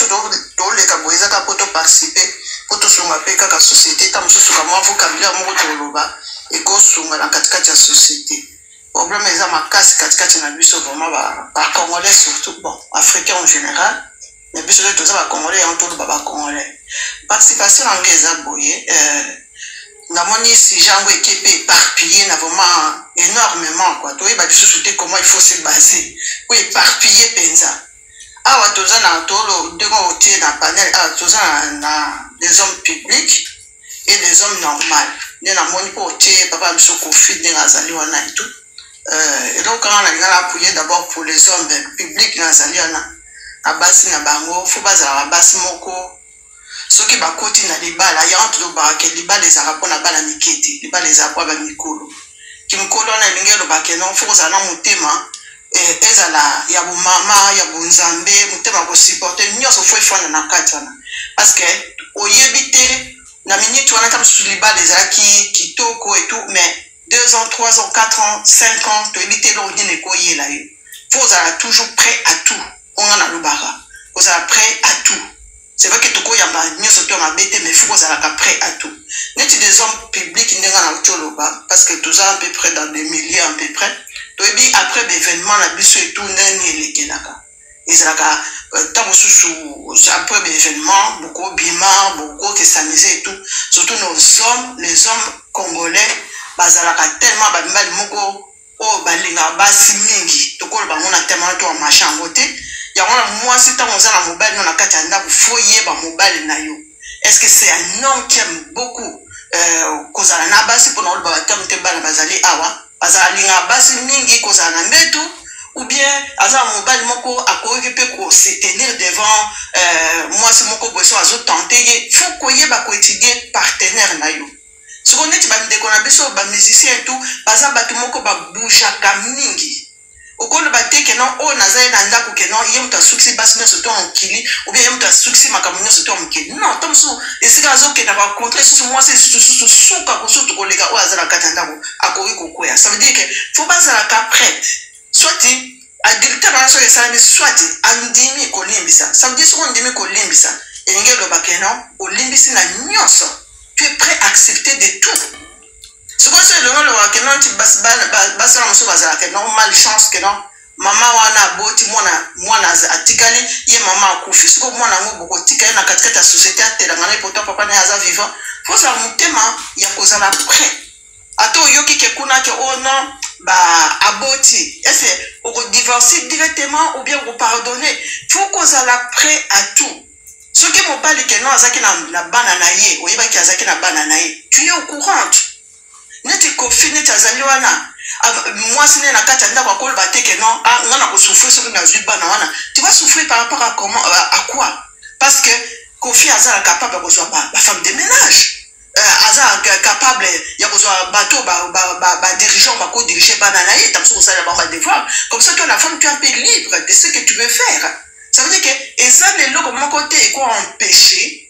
tout les cabos, ils ont pu participer pour tout ce qu'on la société, tant que ce soit moi, vous cambiez à mon retour et qu'on soit dans la société. Le problème est que ma casse, na biso vraiment par Congolais surtout, bon, Africains en général, mais biso tout ça, Congolais, en tout le Congolais. Participation en Gaza Boye, namoni si gens qui est éparpillé n'a vraiment énormément quoi. Tu vois société comment il faut se baser pour éparpiller penza. Ah ouais tous na tolo de côté dans panel ah tous na des hommes publics et des hommes normaux. Né na moni pour papa monsieur Kofi de Nazali wana et tout. Et donc quand on a appuyé d'abord pour les hommes publics Nazali wana. Abasi na bango faut bazala abasi moko. Ce qui va continuer à libala, il y a entre les bas les arabes na bala miketi, les bas les arabes ba mikolo. kimkolo na lingelo bakeno foza na mutema ezala ya bu mama ya bu nzambe mutema ko supporter nyoso fo fana na katana parce que oyebite na minute wana tam suliba les aki kitoko et tout mais 2 ans 3 ans 4 ans 5 ans to ebite lo nyine ko yela yo foza toujours prêt à tout on a le bara foza prêt à tout. C'est vrai que tout yamba nyoso to mabete mais faut ça prêt à tout. Net des hommes publics n'enga na utoloba parce que tout ça à peu près dans des milliers à peu près. To ebi après l'événement la biso et tout nani lekelaka. Ezaka tant sous après l'événement beaucoup bima beaucoup que s'amuser et tout. Surtout nos hommes, les hommes congolais bazalaka tellement babimali moko o balinga basi mingi to ko ba mona tellement to machin voter. Moi, si tu as un mobile, on a un foyer mobile na yo. Est-ce que c'est un homme qui aime beaucoup cause à la base pour nous battre te bana bazali awa bazali nga base mingi cause à la metu ou bien aza mobile moko akoyepe ko se tenir devant moi c'est moko bosso azo tenter faut koye ba ko étudier partenaire na yo. Ce qu'on est ba ndekona biso ba musicien et tout baza batu moko ba boujaka mingi. Okolo bate que non o nazali na ndako que non yem ta succès bas na soto en kili ou bien yem ta succès makamunyo soto en kili non tom so esika zo ke na ba contre sous moi c'est sous ka ko soto ko lega o azala katanda ko akoyi ko koya ça veut dire que faut pas ça la prête soit adulte ba so esa ni soit andimi ko limbisa ça veut dire so andimi ko limbisa engelo ba que non o limbisi na nyoso tu es prêt à accepter de tout. Ce qu'on sait, le monde que non, tu vas normal chance que non, maman wana boti mwana atikali ye maman akufi. Ce que moi na ngo boko tikali na katika ta société atela ngana pourtant papa na aza vivant. Faut ça mutema ya kozala prêt. Ato yoki ke kuna ke oh non ba aboti. Est-ce au divorcer directement ou bien au pardonner. Faut kozala prêt à tout. Ce qui m'ont parlé que non azaki na banana ye, oyiba ki azaki na banana ye. Tu es au courant. Neti kofi neti azali wana moi sine na kati ndako akol bate que non ngana ko souffrir sur na zui bana wana tu vas souffrir par rapport à comment à quoi parce que kofi azala capable de zoa ba femme de ménage azala capable ya ko zoa bateau ba dirigeant ba ko diriger bana na ye tamso ça ba devoir comme ça toi la femme tu es un peu libre de ce que tu veux faire ça veut dire que et ça les loco mon côté quoi empêcher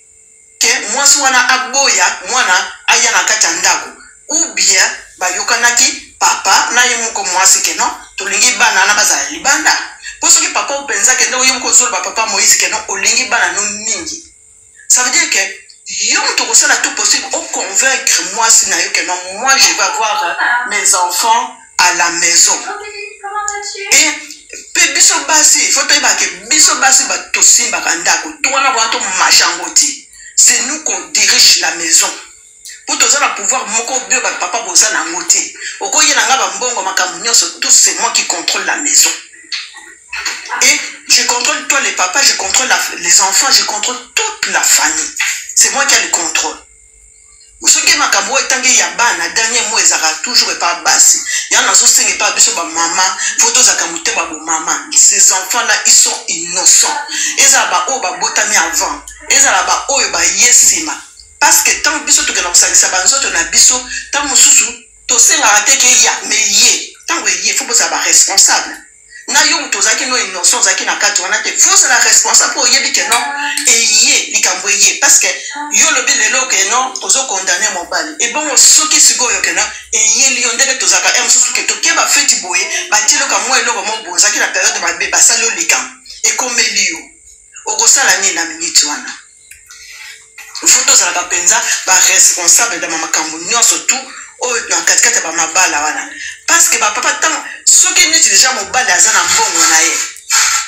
que moi si wana aboya mwana aya na kati ndako ou bien bayokanaki papa na yemu ko mwasi ke non tolingi bana na bazali banda pour ce que papa openza ke ndo yemu ko zolo papa Moïse ke non olingi bana no mingi ça veut dire que yom to kosala tout possible au convaincre moi si na yo que non moi je vais avoir mes enfants à la maison et pe biso basi faut to ba ke biso basi ba to simba kandako to wana ba to machangoti c'est nous qu'on dirige la maison. Pour tous les pouvoir, mon Dieu, papa bosa na ngoti. Oko yena ngaba mbongo makamunyo, tout c'est moi qui contrôle la maison. Et je contrôle toi les papas, je contrôle les enfants, je contrôle toute la famille. C'est moi qui ai le contrôle. Ce qui m'a kambo etangi ya bana dernier mot ezara toujours pas bassi. Ya na so singe pas biso ba maman, photos za kamute ba maman. Ces enfants là ils sont innocents. Ezala ba o ba botami avant. Ezala ba o ba yesima. Parce que tant biso to kana kusangisa banzo to na biso tant mususu to senga ateke ya me ye tant we ye faut que ça ba responsable na yo to zaki no innocent zaki na kati wana te faut la responsable pour yebi que non et ye likambo ye parce que yo lobi lelo que non tozo condamner mon bal et bon soki sigo yo que non et ye li ondele to zaka em susu que to ke ba feti boye ba tilo ka mo eloko mo bo zaki na période ba be ba salo likam et comme elio okosala ni na minute wana. Photo za la penza ba responsable de mama kamunyo surtout o na katikati ba mabala wana parce que ba papa tant ce qui n'est déjà mobile azana mbongo na ye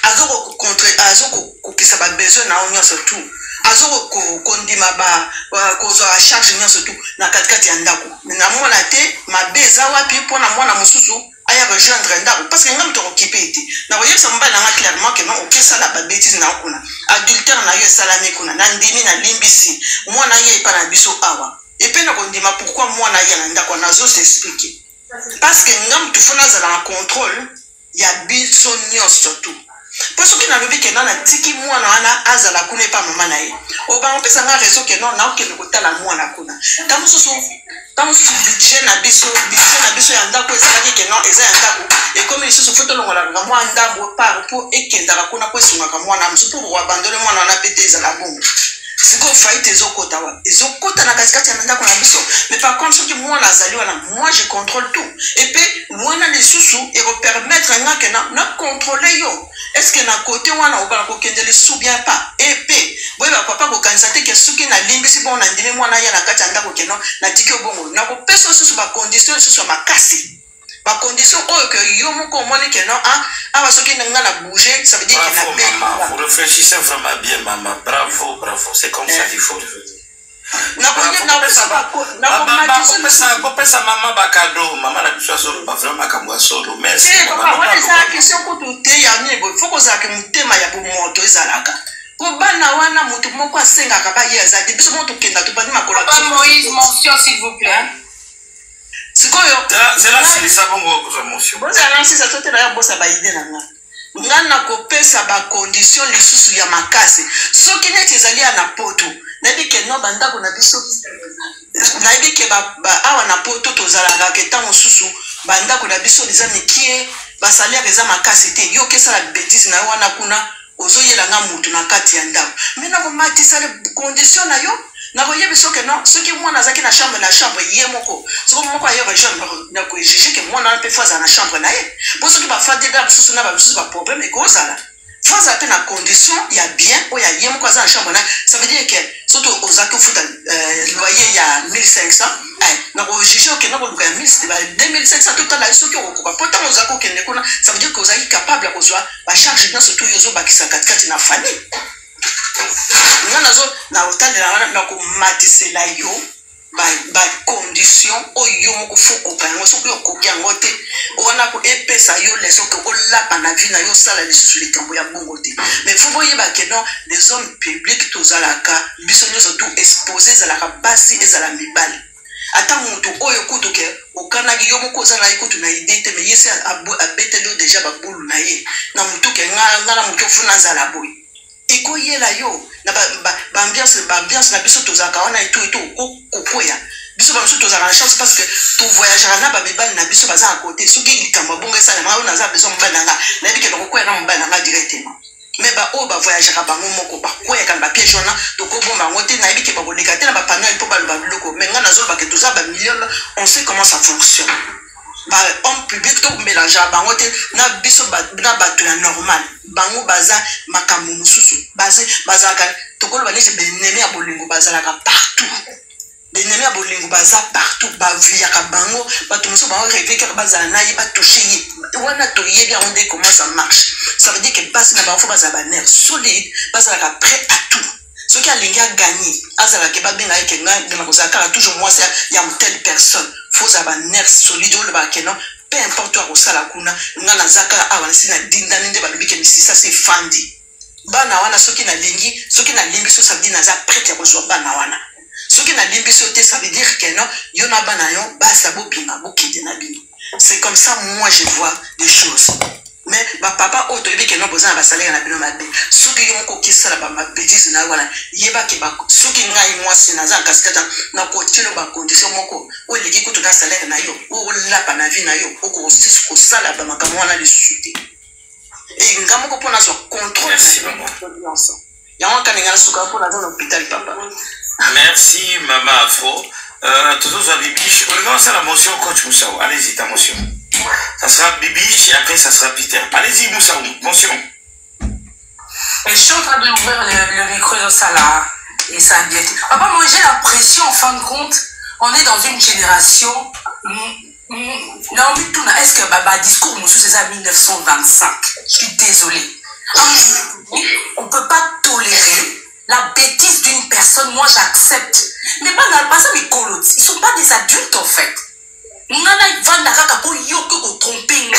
azoko contre azoko kisa ba besoin na onyo surtout azoko kondima ba ko zo a charge nyo surtout na katikati ya ndako na mona te mabeza wapi pona mwana mususu aya rejoindre ndako parce que ngam to occupé été na voyez ça mbala na clairement que non okesa la ba bêtise na kuna adultère na yo salami kuna na ndimi na limbisi mwana ye pa na biso awa et puis na kondima pourquoi mwana ye na ndako na zo s'expliquer parce que ngam tu fona za la contrôle ya biso nyo surtout Po soki na lobi ke na tiki mwana wana azala kuna pa mama na ye. O ba on pesa nga raison ke non na okende kotala mwana kuna. Tamu susu budget na biso ya ndako ezalaki ke non eza ya ndako. Et comme les sous photo longola nga mwana ndambo par po ekendaka kuna ko esunga mwana msu po abandonner mwana wana pete ezala bongo. Siko faillite ezokota wa. Ezokota na katikati ya ndako na biso. Mais par contre soki mwana azali wana moi je contrôle tout. Et puis mwana les sous et permettre nga ke na contrôler yo. Est-ce que na côté wana obala ko kendele sou bien pas? Et puis boye ba papa ko kansate ke soki na limbisi bon na ndime mwana ya na kati ya ndako ke non na tiki bongo. Na ko pesa sous ba condition sous makasi. Ba condition oyo que yo moko moni ke non ah soki nga na bouger ça veut dire que na maman, vous réfléchissez vraiment bien maman. Bravo, c'est comme ça qu'il faut le faire. Kopesa mama bakado mama na biso solo ba vraiment makambo solo merci papa wana eza question ko te ya nyebo faut kozala ke mutema ya bomoto ezalaka po bana wana mutu moko asengaka ba ye azali biso moto kenda to bani makola Papa Moïse mention s'il vous plaît sikoyo c'est là c'est ça bongo ko mention bon ça lancer ça tote na bossa ba idée na nga na kopesa ba condition lisusu ya makasi soki neti ezali na poto nabi ke no bandako na biso nabi ke ba awa na poto tozalaka ke tango susu bandako na biso liza mikie ba salaire eza makasi te yo kesa la bêtise na wana kuna ozoyela nga mutu na kati ya ndako mais na ko matisa les conditions na yo na ko yebiso ke non soki mwana zaki na chambre ye moko soko moko ayo ba chambre na ko juger ke mwana pe faza na chambre na ye bo soki ba fande da biso na ba biso ba problème ko zala faza pe na condition ya bien o ya ye moko za na chambre na ça veut dire que surtout aux actes futa loyer ya 1500 na ko juger ke na ko luka 2500 total la soki ko ba pota aux actes kende kuna ça veut dire que vous êtes capable ko soit ba charge na surtout yozo ba kisa katikati na famille na hôtel na ko matisela yo ba condition oyo moko foko kango soki okoki yango te wana ko epesa yo leso ke olapa na vie na yo sala lisusu likambo ya bongo te mais faut boyeba ke non les hommes publics tozalaka biso nyonso tout exposé ezalaka basi ezala mibali ata mutu oyo kutu ke okanaki yo moko ozala ye kutu na idée te mais yesi abeteli yo déjà babulu na ye na mutu ke nga na mutu ofuna nzala boye ekoyela yo na ba ambiance na biso tozaka wana eto kokoya biso ba biso tozaka na chance parce que tu voyageras na ba mibali na biso baza à côté soki likambo bongo esala ma ona za besoin mbali nanga na bike kokoya na mbali nanga directement mais ba o ba voyagera bango moko ba koya kan ba piège wana to ko bomba ngote na bike ba koleka te na ba panel po ba lo ba biloko mais nga nazo ba ke toza ba million on sait comment ça fonctionne ba homme public to mélange bango te na biso na bato ya normal bango baza makambo mususu baza ka tokolo ba neti benemi ya bolingo bazala ka partout benemi ya bolingo baza partout ba via ka bango bato mususu ba rêver que bazala na ye ba toucher ye wana to ye bien on dit comment ça marche ça veut dire que basi na ba faut baza ba nerf solide bazala ka prêt à tout ce qui a linga gagné azala ke ba benga ke nga de na kozaka toujours moi c'est ya telle personne faut avoir nerf solide ou le ba ke non peu importe quoi osala kuna nga na zaka awa sina dinda ninde ba lobi ke misisa c'est fandi bana wana soki na limbi so ça veut dire naza prêt ya kozwa bana wana soki na limbi so te ça veut dire que non yo na bana yo basa bo bima bo kide na bino c'est comme ça moi je vois des choses mais ba papa auto ebi ke non bozana ba salaire na bino mabe soki yo moko kisala ba mabétise na wana yeba ke ba soki ngai moi c'est naza kaskata na ko telo ba condition moko o leki kutu na salaire na yo o la pa na vie na yo o ko sis ko sala ba makamwa wana le suite et ngamo ko pona so contrôle ya quand ngala suka pona dans l'hôpital papa merci maman Afro toujours à Bibiche on commence la motion coach Moussa allez-y ta motion. Ça sera Bibiche et après ça sera Peter. Allez-y Moussa, motion. Je suis en train d'ouvrir le micro de ça là et ça a bien été. Papa, moi j'ai l'impression en fin de compte, on est dans une génération. Est-ce que Baba discours Moussou c'est ça 1925? Je suis désolée. On ne peut pas tolérer la bêtise d'une personne. Moi j'accepte. Mais pas ça mes colots. Ils ne sont pas des adultes en fait. Nana Vandaka pour yoko tromper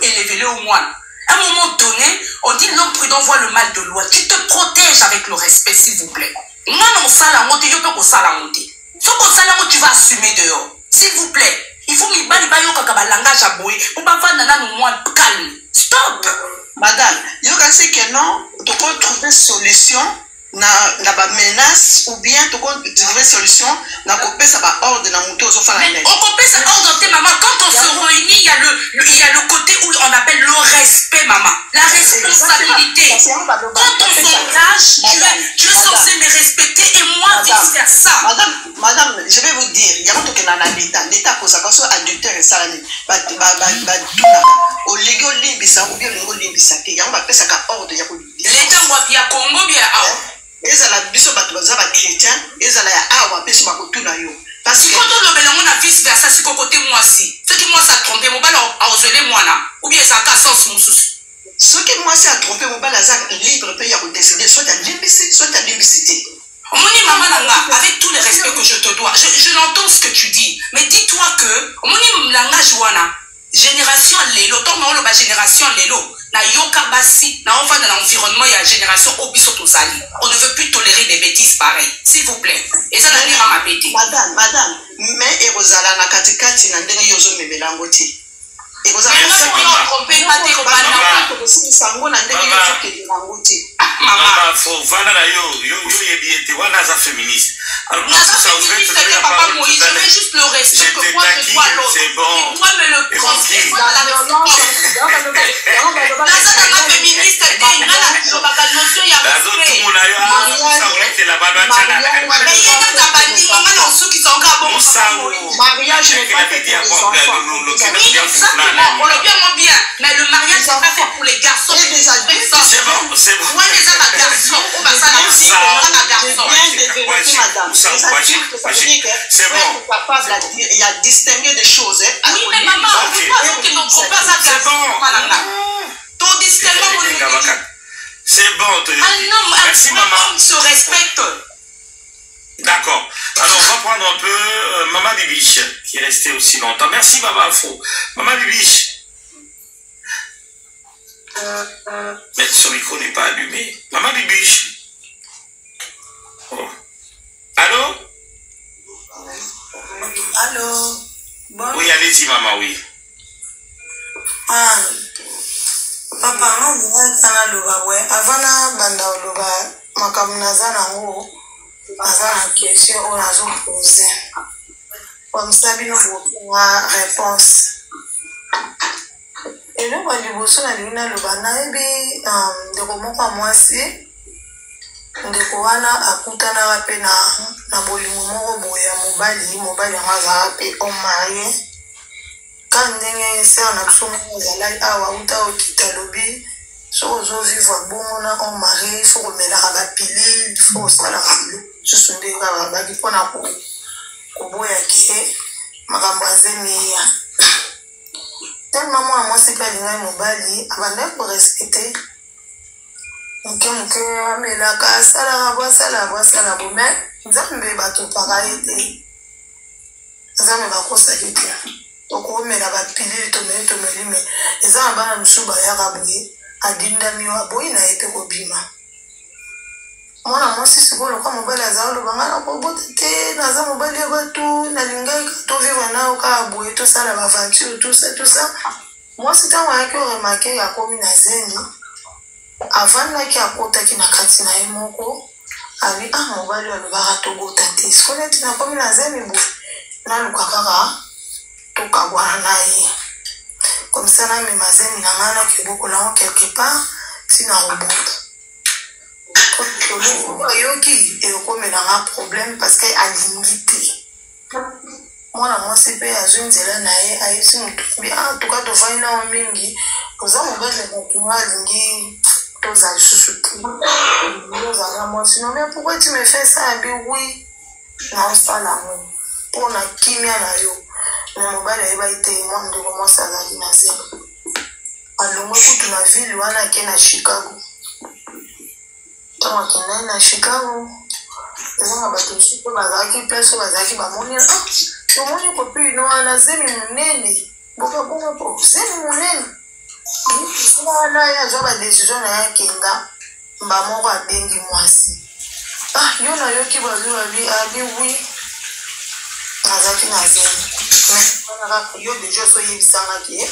élever le moins. À un moment donné, on dit l'homme prudent voit le mal de loi. Tu te protèges avec le respect, s'il vous plaît. Non, salamote, yoko ko salamote. Soko salamote, tu vas assumer dehors. S'il vous plaît. Il faut m'y bali bayo kaka langage à boy. Pour pas vendre nana moins calme. Stop. Madame, il y a que non, tu peux trouver solution na ba menace ou bien tu peux trouver solution na couper ça ba ordre na muto zo fala mais on couper ça ordre maman quand on se réunit il y a le côté où on appelle le respect maman, la responsabilité. Quand on s'engage, tu es censé me respecter et moi vice versa. Madame, je vais vous dire, il y a un truc dans l'état pour ça parce que adultère et salami ba tuna au légo limbisa ou bien le limbisa il y a un pesa ka ordre ya ko l'état moi bien Congo bien ezala biso bato baza ba chrétien ezala ya awa pesi makotuna yo parce que quand on lobela on a vice versa si côté moi si ce qui moi ça tromper mon bala a osé moi là ou bien ça ka sens mon sous ce qui moi ça tromper mon bala za libre peut y a décider soit à limbisi soit à limbicité. Moni maman nanga avec tout le respect que je te dois je l'entends ce que tu dis mais dis-toi que moni nanga joana génération lelo tant on ba génération lelo na yoka basi na on va dans l'environnement il y a génération obiso tozali on ne veut plus tolérer des bêtises pareilles s'il vous plaît et ça n'a pas ma bêtise madame mais erozala na katikati na ndenge yozo memela ngoti erozala on trompé pas te robana sango na ndenge yozo kelira ngoti maman faut vana na yo yebiete wana za féministe alors ça vous fait c'était papa Moïse je veux juste le respect que moi je dois l'autre c'est bon toi me le conseiller moi la féministe mais le mariage c'est pas fait pour les garçons c'est bon c'est bon il y a distinguer des choses oui mais maman c'est bon merci maman se respecte. D'accord. Alors on va prendre un peu Maman Bibiche qui est restée aussi longtemps. Merci Maman Afro. Maman Bibiche. Mais son micro n'est pas allumé. Maman Bibiche. Oh. Allô? Allô? Bon. Oui, allez-y maman, oui. Ah. Papa, non, je loba ouais. Avant na banda loba makamuna zana ngo. Azana question on a zo posé. Comme ça bino boka réponse. Et là ba liboso na lina loba na ebi ndeko moko mwasi ndeko wana akutana wape na bolingo moko boya mobali ngaza pe on marié. Quand ndenge sœur na biso moko ezalaki awa uta okita lobi soki ozovivre bongo na on marié faut komelaka bapilule faut kosalaka susu nde kaka baki mpona koboyaki makambo azemiya tellement mwana mwasi mpe alingaki mobali abandaki korespecte moke amelaka asalaka bo me nzambe batopaka ye te nzambe bakosaki te tokomela bapilili tomeli me eza na bana mosusu bayaka boye adindami aboyi na ye mpe kobima mwana mwasi sikoyo loka mobali aza oloba nga na kobota te naza mobali ya bato nalingaki tovivre nao kaka boye tosala baventure tout ça mwasi ntango ayaki oremake akomi na zeni avandaki akotaki na kati na ye moko abi mobali alobaka tobota te sikoyo neti nakomi na zeni boye naluka kaka tokabwana na ye comme ça namema zeni na nga nakibokolango quelque part tina kobota yoki ekomelanga problème parce que alingi te mwana mwasi mpe azwi nzela na ye ayebisi motu bi tuka tovandi nao mingi oza mobali ya bato alingi toza lisusu te ozanga mwasi no mais pourquoi tu me fais ça abi oui naosalango mpona kimia na yo me mobali ayeba ete mwa ndeko mwasi azalaki na zelo alongwe kutu na ville wana ake na Chicago ntango akendaki na Chicago ezanga bato mosusu mpe bazalaki place oyo bazalaki bamoni tomoni kopino wana zemi monene bokabonga po zemi monene sina wana ye azwa badesizio na ye akenga mba moko abengi mwasi yo nayoki babi abi wi azalaki na zemi yo deja so oyebisangaki ye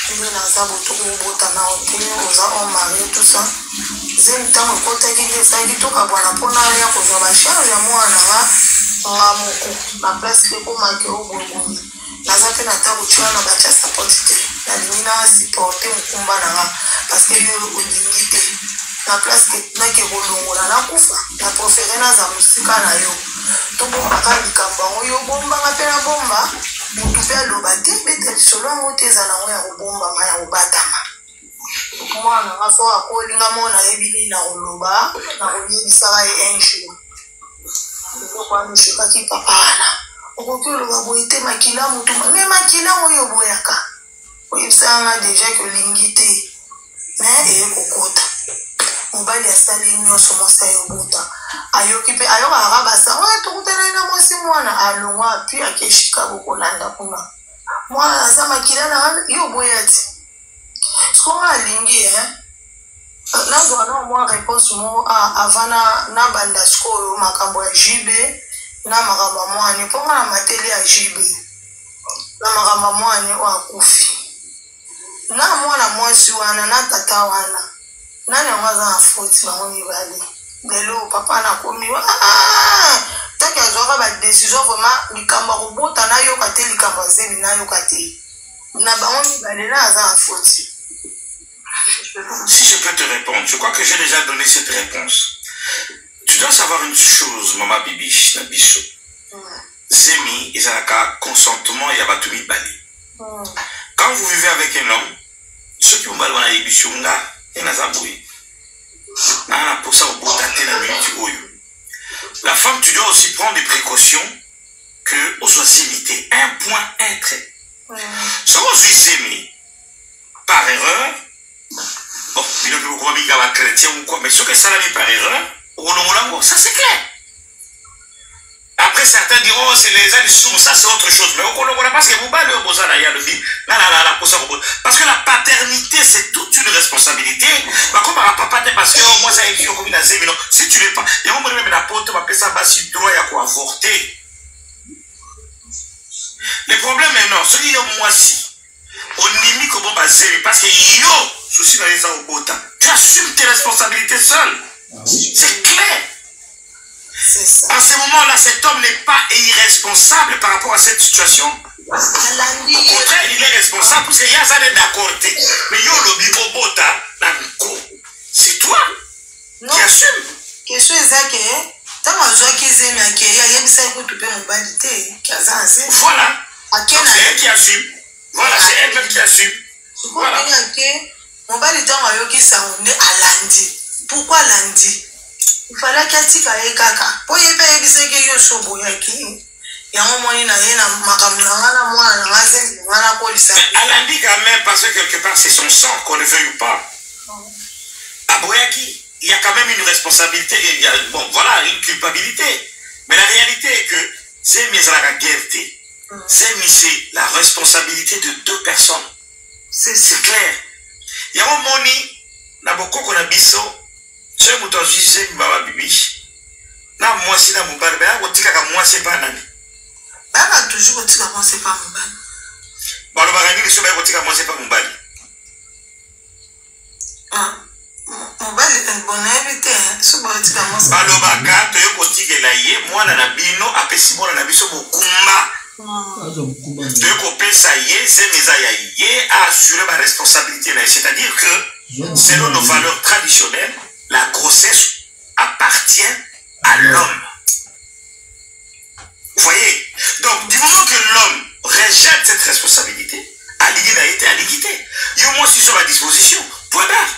Tobe naza botuku bota na hôtel oza homme marié tout ça. Zemi tango ekotaki nde esali toka bwana mpona ya kozwa bacharge ya mwana nga moko na place mpe komaki oboyeboye naza mpe nata kotia na batia sapoti te nalingi na supporte mokumba na nga parceke yo olingi te na place nake kolongola nakufa na profere naza mosika na yo tobombaka likambo yango yo bombanga mpe na bomba motu mpe aloba te bete lisolo yango te eza nango ya kobombama ya kobatama mwana nga so akolinga mo nayebi nini na koloba na koyebisaka ye un jour okokwamishekaki papa wana okoki oloba boye te makila motu me makila oyo oboyaka oyebisaka nga deja ke olingi te me eye kokota mobali asali nyonso mwasi ayobota ayoki mpe ayokaka basa oyo tokutanai na mwasi mwana alongwa api akeshika bokolanda kuna mwana aza makila na yo oboya ti soki alingi nazwa na mwa réponse mo avant na banda sikoyo makambo ya jibe na makambo ya mwane mponga na matele ya jibe na makambo ya mwane oyo akufi na mwana mwasi wana na tata wana nani yango aza na foti bango mibale lelo papa nakomi taki azwaka badesizio vraimen likambo ya kobota nayoka te likambo ya zemi nayoka te na bango mibale na aza na foti. Si je peux te répondre, je crois que j'ai déjà donné cette réponse. Tu dois savoir une chose, Mama Bibiche, Nabiso. Zemi, ils ont un consentement et abattu bali. Quand vous vivez avec un homme, ceux qui ont mal dans la émission, là, il y en a zaboué. La femme, tu dois aussi prendre des précautions que on soit imité. Un point, un trait. Si on suit Zemi, par erreur, bon, il ne peut pas dire qu'il chrétien ou quoi, mais ce que ça l'a mis par erreur, ça c'est clair. Après certains diront, c'est les addictions, ça c'est autre chose. Mais on ne parce que vous parlez au Bozana, il y a le dit, parce que la paternité c'est toute une responsabilité. Comme papa, parce que moi ça est comme une azémie, non, si tu l'es pas, il y a un moment même la porte, ma ça va si droit à quoi avorter. Le problème est non, celui de moi si. On n'y comme on va parce que yo, souci dans les autres, tu assumes tes responsabilités seul. C'est clair. En ce moment-là, cet homme n'est pas irresponsable par rapport à cette situation. Au contraire, il est responsable parce qu'il y a ça d'accord. Mais yo le bibo bota, c'est toi qui assume. Question est que tant que je suis à Kéria, il y a une voilà. C'est elle qui assume. Voilà, c'est elle qui assume. Voilà. Mon bali temps à yoki ça on est à lundi. Pourquoi lundi? Il fallait qu'il y ait kaka. Pour y payer des que yo sobo yaki. Ya moment na yena makamna na mwana na ngaze na police. À lundi quand même parce que quelque part c'est son sang qu'on ne veuille ou pas. À Boyaki, il y a quand même une responsabilité, il y a bon voilà, une culpabilité. Mais la réalité est que c'est mis à la guerre. C'est la responsabilité de deux personnes. C'est clair. Il y a un moment, na beaucoup qu'on a biso, c'est un mouton c'est Mama Bibiche. Na moi c'est na mobile, ben on tika moi c'est pas nani. Ben toujours on tika moi c'est pas mobile. Bon le bagage ni so ben on tika moi c'est pas mobile. Mobile est bon invité, so bon tika moi c'est. Ba le bagage to yo ko tika la ye, moi na bino apesi moi na biso bokumba. De couper ça y est, c'est mes aïe à assurer ma responsabilité. C'est-à-dire que, selon nos valeurs traditionnelles, la grossesse appartient à l'homme. Vous voyez? Donc, du moment que l'homme rejette cette responsabilité, à l'égalité, il y a au moins sur la disposition. Point barre.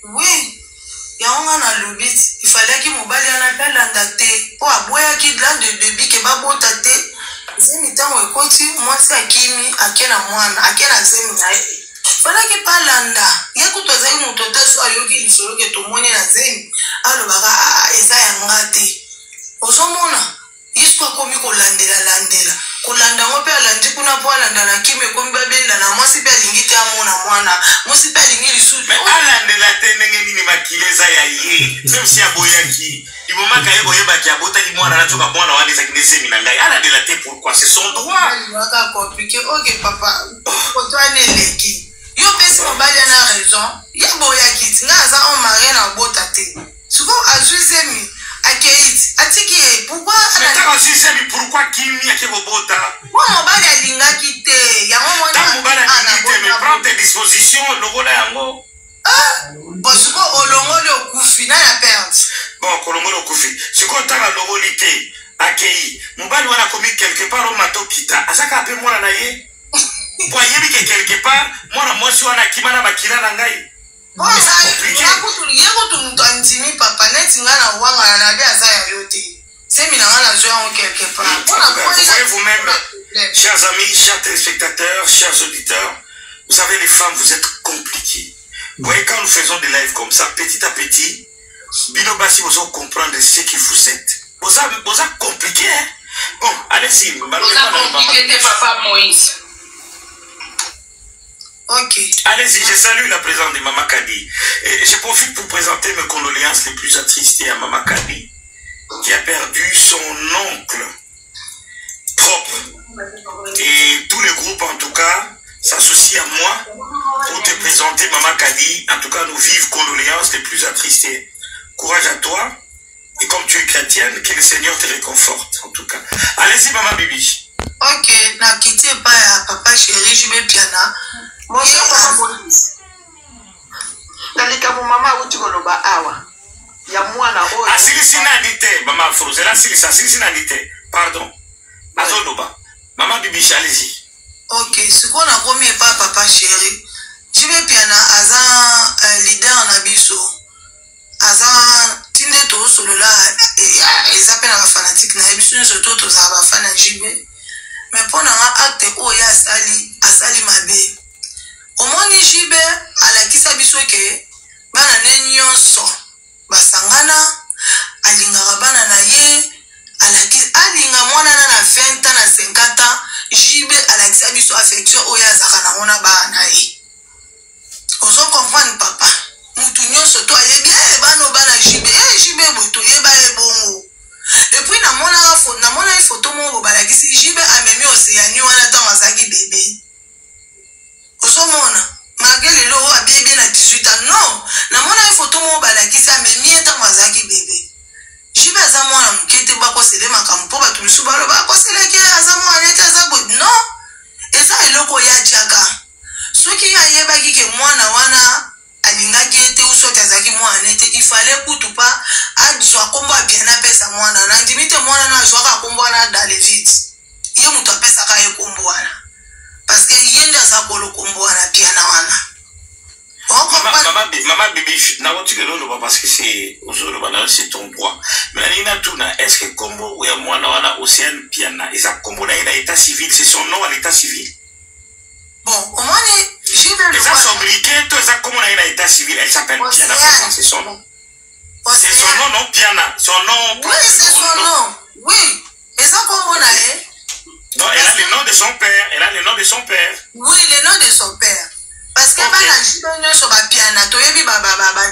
Oui. Il y a un lobby. Il fallait qu'il m'oublie un appel à dater. Pour aboyer qu'il y a de billes qui va botter. Zemi tango ekoti mwasi akimi akena mwana akena zemi na ye fala ke palanda yekuto zai mutoto so ayoki lisolo ke tomoni na zemi alobaka eza yanga te ozomona yisko akomi kolandela ngo pe alandi kuna po alanda benda na kimia comme benda na moi si pe lingi te amona mwana moi si pe lingi lisusu mais ala ndela te ndenge nini makileza ya ye même si aboyaki ibomaka ye boyeba ki abota ki mwana na toka mwana wana ezaki nesemi na ngai ala ndela te pourquoi c'est son droit waka compliqué ok papa toi ne leki yo pesi mobali na raison ya boyaki tinga aza on mari na bota te souvent azuzemi Akeiti, atiki pourquoi mais t'as zuzemi pourquoi kimi akebobota moi mobali alingaki te ya moi ta mobali alingaki te mais prends tes dispositions lokola yango bon siko olongoli okufi na ya perte bon kolongoli okufi siko tala longoli te akei mobali wana komi quelque part o matokita azaka pe mwana na ye po ayebi ke quelque part mwana mwasi wana akima na bakila na ngai yekutu mutu andimi papa neti nga na wanga na be aza ya yo te semi na nga na zwa yango quelque part voyez vous-même chers amis, chers téléspectateurs, chers auditeurs, vous savez les femmes vous êtes compliquées. Vous voyez quand nous faisons des lives comme ça petit à petit Bino Bassi vous allez comprendre ce que vous êtes. Vous avez compliqué hein? Bon allez-y vous avez compliqué papa Moïse. Ok. Allez-y, je salue la présence de Maman Kadi. Et je profite pour présenter mes condoléances les plus attristées à Maman Kadi, qui a perdu son oncle propre. Et tous les groupes, en tout cas, s'associent à moi pour te présenter Maman Kadi. En tout cas, nos vives condoléances les plus attristées. Courage à toi. Et comme tu es chrétienne, que le Seigneur te réconforte, en tout cas. Allez-y, Maman Bibi. Ok, na quitté pas papa chéri, je vais piano. Moi, nalika mu mama uti koloba awa ya mwana oyo asilisi na dite mama Froze la asilisi na dite pardon azoloba Maman Bibi allez-y. Ok, ce qu'on a promis pas papa chéri, je vais piano aza leader na biso aza tinde to solo la ils appellent la fanatique na biso surtout to za ba fan jibe mais pour na acte oya asali mabe omoni jibe alakisa biso ke bana ne nyonso basangana alingaka bana na ye alinga mwana na 20 na 50 jibe alakisa biso affection oya azaka na mona bana ye ozo comprendre papa mutu nyonso to ayebi bana bana jibe jibe boto yeba ebongo et puis na mona photo mo balakisi jibe amemi Océanie wana tango azaki bébé osomona malgré le logo a bébé na 18 ans non na mona photo mo balakisi amemi tango azaki bébé jibe aza mwana mukete bakosele makambo bato bisu baloba bakoseleki aza mwana neti aza boye non eza eloko ya tiaka soki ayebaki ke mwana wana alingaki ete usoki azaki mwana nete ifale kutu pa azwa kombo apiana pesa mwana na ndimi te mwana na azwaka kombo wana dans les vides ye mutu apesaka ye kombo wana parce que ye nde aza kolo kombo wana piana wana Maman Bibi na wotika lolo parce que c'est ton droit mais nina tuna est-ce que kombo ya mwana wana Océane piana isa kombo na ina état civil c'est son nom à l'état civil. Bon au moins j'ai vu le sobriquet tout ça comme on a une état civil elle s'appelle Piana c'est son nom. C'est son nom non Piana son nom. Oui c'est son nom oui mais ça comme on a non elle a le nom de son père oui le nom de son père parce que bana jibonyo so ba piana to yebi ba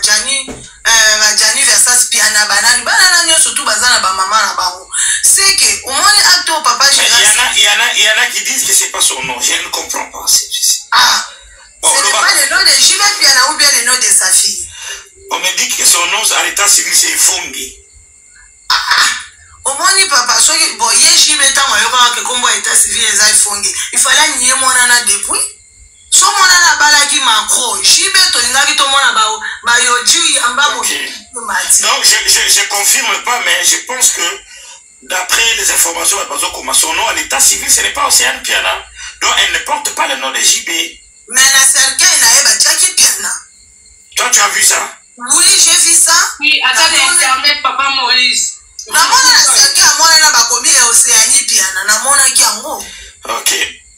Jani versus piana banani bana nyonso tout bazana ba maman na bango c'est que au moins acte au papa il y en a qui disent que c'est pas son nom je ne comprends pas ce n'est pas le nom de Jibe Piana ou bien le nom de sa fille. On me dit que son nom à l'état civil c'est Fongi. Au moins papa so bon ye Jibe tango yoka ke kombo état civil ezai Fongi il fallait nier mona na depuis so mona na balaki Macron Jibe to ngaki to mona ba yoji ambabo donc je confirme pas mais je pense que d'après les informations comme son nom à l'état civil ce n'est pas Océane Piana donc elle ne porte pas le nom de JB. Mais la cercueil na eba Jackie Piana. Toi tu as vu ça? Oui j'ai vu ça. Oui attendez internet papa Maurice. Na mona la cercueil a mona na bakomi e Océanie Piana na mona ki yango. Ok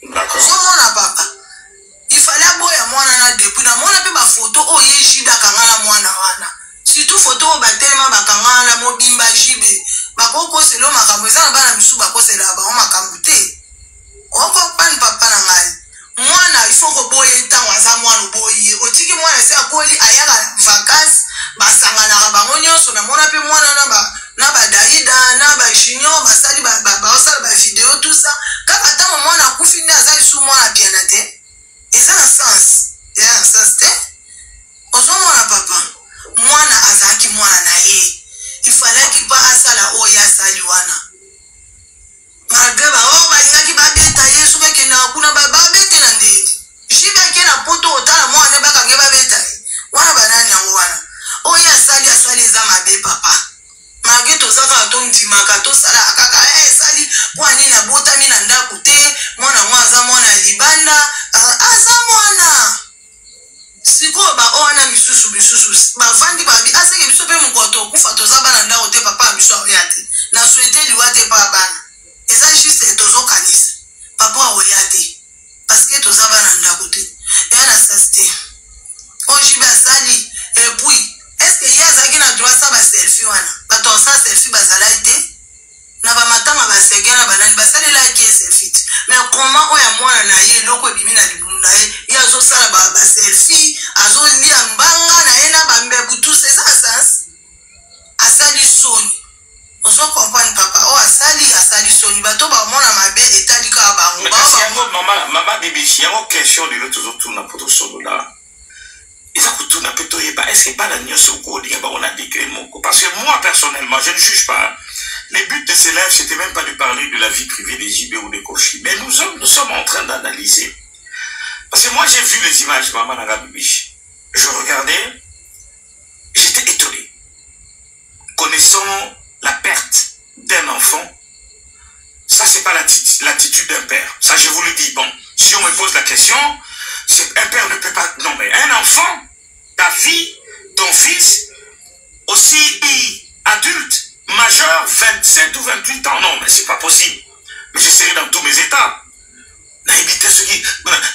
d'accord. So mona papa. Il fallait boya mona na depuis na mona pe ba photo o ye jibe akangala mwana wana. Surtout photo ba telema bakangala mobimba jibe. Bakoko selo makambo za bana misu bakosela ba makambo te. On comprend papa na ngai. nyonso na mona pe mwana na ba daida na ba junior basali ba osala ba vidéo tout ça kaka tango mwana akufi nde azali su mwana piana te eza na sens te ozomona papa mwana azalaki mwana na ye ifalaki pa asala oyo asali wana malgré bao balingaki babeta ye soki akendaka kuna babete na ndeti jibe ake na poto otala mwana bakange babeta ye wana banani yango wana oyo asali eza mabe papa malgré tozaka tondimaka tosalaka kaka esali mpo nini abotami na ndako te mwana mwa aza mwana ya libanda aza mwana sikoyo baoyo wana misusu bavandi babi aseke biso mpe mokoto okufa toza bana ndako te papa ya biso aoya te na souete liwa te pa bana eza juste tozokanisa papa aoya te parceke toza bana ndako te eya na sasi te oyo jibe asali epui eske ye azalaki na droit sa baselfie wana bato osa selfie bazalaki te na bamatanga basege na banani basalelaki ye selfie te mais comment oyo ya mwana na ye eloko ebimi na libulu na ye ye azosala baselfie azolia mbanga na ye na bambebu tous eza sens asali soni ozo comprendre papa oyo asali soni bato bamona mabe etali kaka bango kasi yango mama bibishi yango question lelo tozotuna po tosolola eza kutuna mpe toyeba est-ce que bana nyonso okolinga bango na degré moko parce que moi personnellement je ne juge pas. Le but de ces lives, c'était même pas de parler de la vie privée des JB ou des Kofi, mais nous sommes en train d'analyser. Parce que moi, j'ai vu les images de Maman Nagabibish. Je regardais, j'étais étonné. Connaissant la perte d'un enfant, ça, c'est pas l'attitude d'un père. Ça, je vous le dis. Bon, si on me pose la question, un père ne peut pas... Non, mais un enfant, ta fille, ton fils, aussi adulte, majeur, 27 ou 28 ans, non, mais c'est pas possible. Mais je serai dans tous mes états. Naïbité ce qui.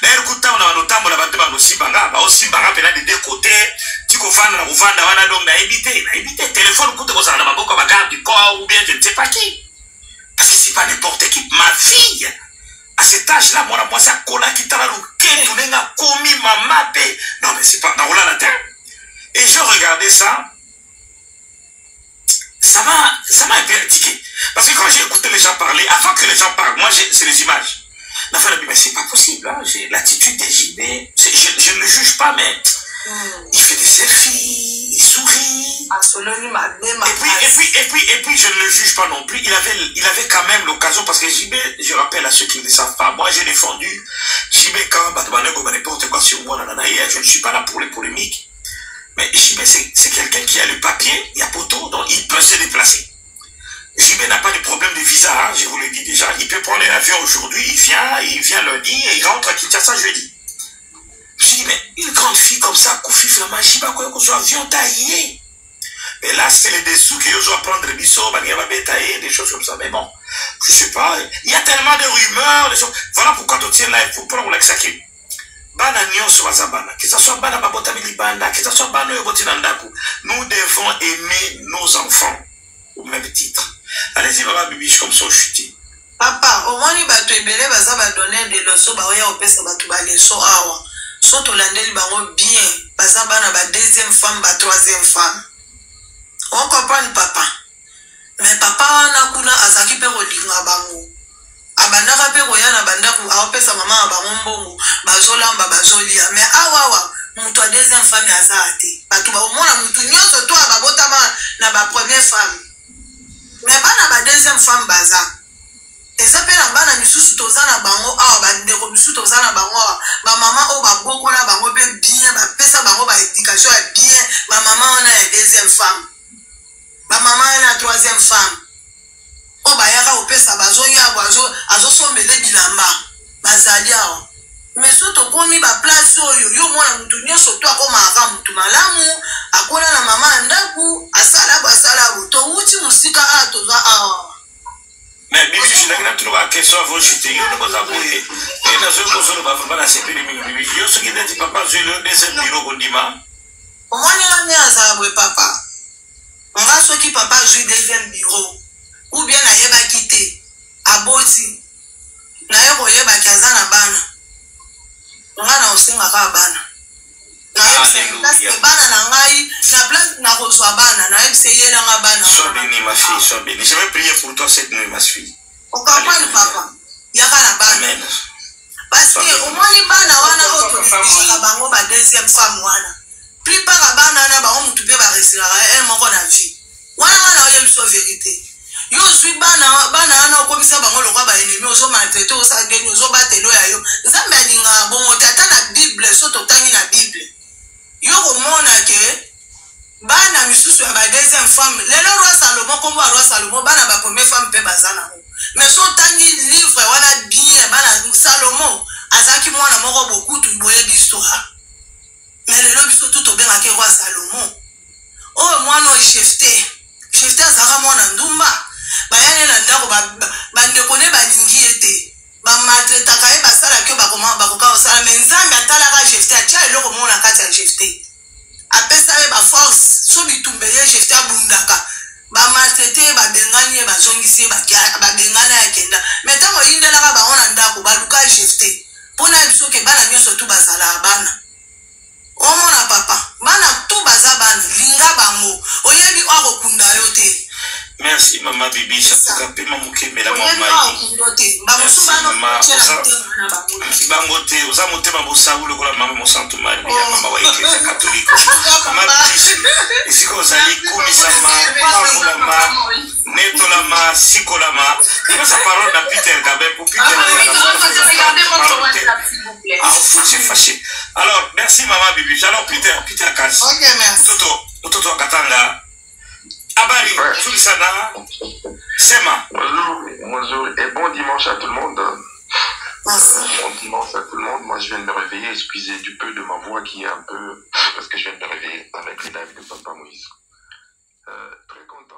D'ailleurs, quand on a notamment la bataille dans aussi banga, aussi banga, des deux côtés, tu confines la rouvanda, wana donc naïbité, téléphone, quand on a la boca, bagarre du corps, ou bien je ne sais pas qui. Parce que c'est pas n'importe qui. Ma fille, à cet âge-là, moi, c'est un cola qui t'a louqué, tout le monde a commis ma mappe. Non, mais c'est pas dans la terre. Et je regardais ça. Ça m'a un peu indiqué. Parce que quand j'ai écouté les gens parler, avant que les gens parlent, moi, c'est les images. Mais c'est pas possible. Hein. L'attitude des JB, je ne le juge pas, mais il fait des selfies, il sourit. Et puis, je ne le juge pas non plus. Il avait quand même l'occasion, parce que JB, je rappelle à ceux qui ne le savent pas, moi, j'ai défendu JB quand n'importe quoi sur moi, je ne suis pas là pour les polémiques. Mais JB, c'est quelqu'un qui a le papier, il y a poteau, donc il peut se déplacer. JB n'a pas de problème de visa, hein, je vous le dis déjà. Il peut prendre l'avion aujourd'hui, il vient lundi et il rentre à Kinshasa jeudi. Je me suis dit, mais une grande fille comme ça, Koufi Flama, JB, quoi que soit avion taillé. Mais là, c'est les dessous qu'ils doivent prendre des bisous, des choses comme ça. Mais bon, je sais pas, il y a tellement de rumeurs, des choses. Voilà pourquoi tu tiens là, il faut prendre l'exaké. Bana nyonso wazabana, que ce soit bana babota milibanda, que ce soit bana yoboti nandaku, nous devons aimer nos enfants au même titre. Allez-y, Baba Bibiche, comme ça, chuté. Papa, au moins, il va te béler, il va donner des leçons, il va te leçons. Soit au landel, il va bien, il va deuxième femme, la troisième femme. On comprend, papa. Mais papa, on a azaki pe rolinga bango. Abandaka pe koya na bandaku, aopesa mama bango mbongo, bazolamba bazolia. Mais awawa, mutu a deuxième femme azate. Batu ba omona mutu nyonso to ababotama na ba première femme. Mais bana ba deuxième femme baza. Eza pe na bana misusu toza na bango awa ba ndeko misusu toza na bango awa. Ba mama o ba bokola bango pe bien, ba pesa bango ba éducation bien, ba mama ona ya deuxième femme. Ba mama na troisième femme. O ba yaka opesa bazoya azo sombele bilamba. Bazali awa. Mais surtout komi ba place yo mwana mutu nyonso to akoma aka mutu malamu akola na mama ndaku asala to uti musika a toza awa. Mais bibi je n'ai pas la question à vous jeter. Yo ne pas avouer. Et dans ce cas on va vraiment la CP bibi. Yo ce qui dit papa je le deuxième bureau kondima. Omwana ngani azabwe papa. On va soki papa jouer deuxième bureau ou bien na yeba kité aboti. Na yebo yeba kaza na bana. On va na osenga ka bana. parce que bana na ngai na place na reçoit bana na essayer la bana. Sois bénie ma fille, sois bénie. Je vais prier pour toi cette nuit ma fille. On comprend le papa. Yaka na bana. Amen. Parce que au moins les bana wana autorisé bango ba deuxième femme wana. Plus par bana na ba on mutube ba resira elle moko na vie. Wana oyo biso vérité. Yo suis bana ana komisa bango lokwa ba ennemi ozo maltraiter osa geni ozo batelo ya yo. Nzambe alinga bongo tata na Bible so totangi na Bible. Yo komona ke bana misusu ya ba deuxième femme lelo roi Salomon kombo roi Salomon bana ba première femme pe bazana. Mais so tangi livre wana bien bana Salomon azaki mwana moko beaucoup tu boye d'histoire. Mais lelo biso tout obenga ke roi Salomon. Oh mwana o Jefté azaka mwana ndumba. Bayane na ndako bandekone balingi ete bamaltretaka ye basalaki bakoka osala me nzambe atalaka Jefté atia eloko mona kati ya Jefté apesa ye baforce so bitumba ye Jefté abundaka bamaltrete ye babengani ye bazongisi ye babengana ya kenda me ntango oyindelaka bango na ndako baluka Jefté mpona biso ke bana nyonso tu bazala bana omona papa bana tu baza bana linga bango oyebi akokunda yo te. Merci maman Bibi, chaque peu maman qui me la maman. Bangote, aux amotés ma bossa ou le gros maman mon santo Maria, maman wa église catholique. Maman Bibi, ici qu'on s'allie comme ça ma, neto la ma, siko la ma. Sa parole n'a Peter Gabin pour Peter. Ah, fâché. Alors, merci maman Bibi. Alors Peter Kass. Ok, merci. Toto Katanga. Abari, Sema. Bonjour et bon dimanche à tout le monde. Merci. Bon dimanche à tout le monde. Moi, je viens de me réveiller. Excusez du peu de ma voix qui est un peu... Parce que je viens de me réveiller avec les lives de Papa Moïse. Très content.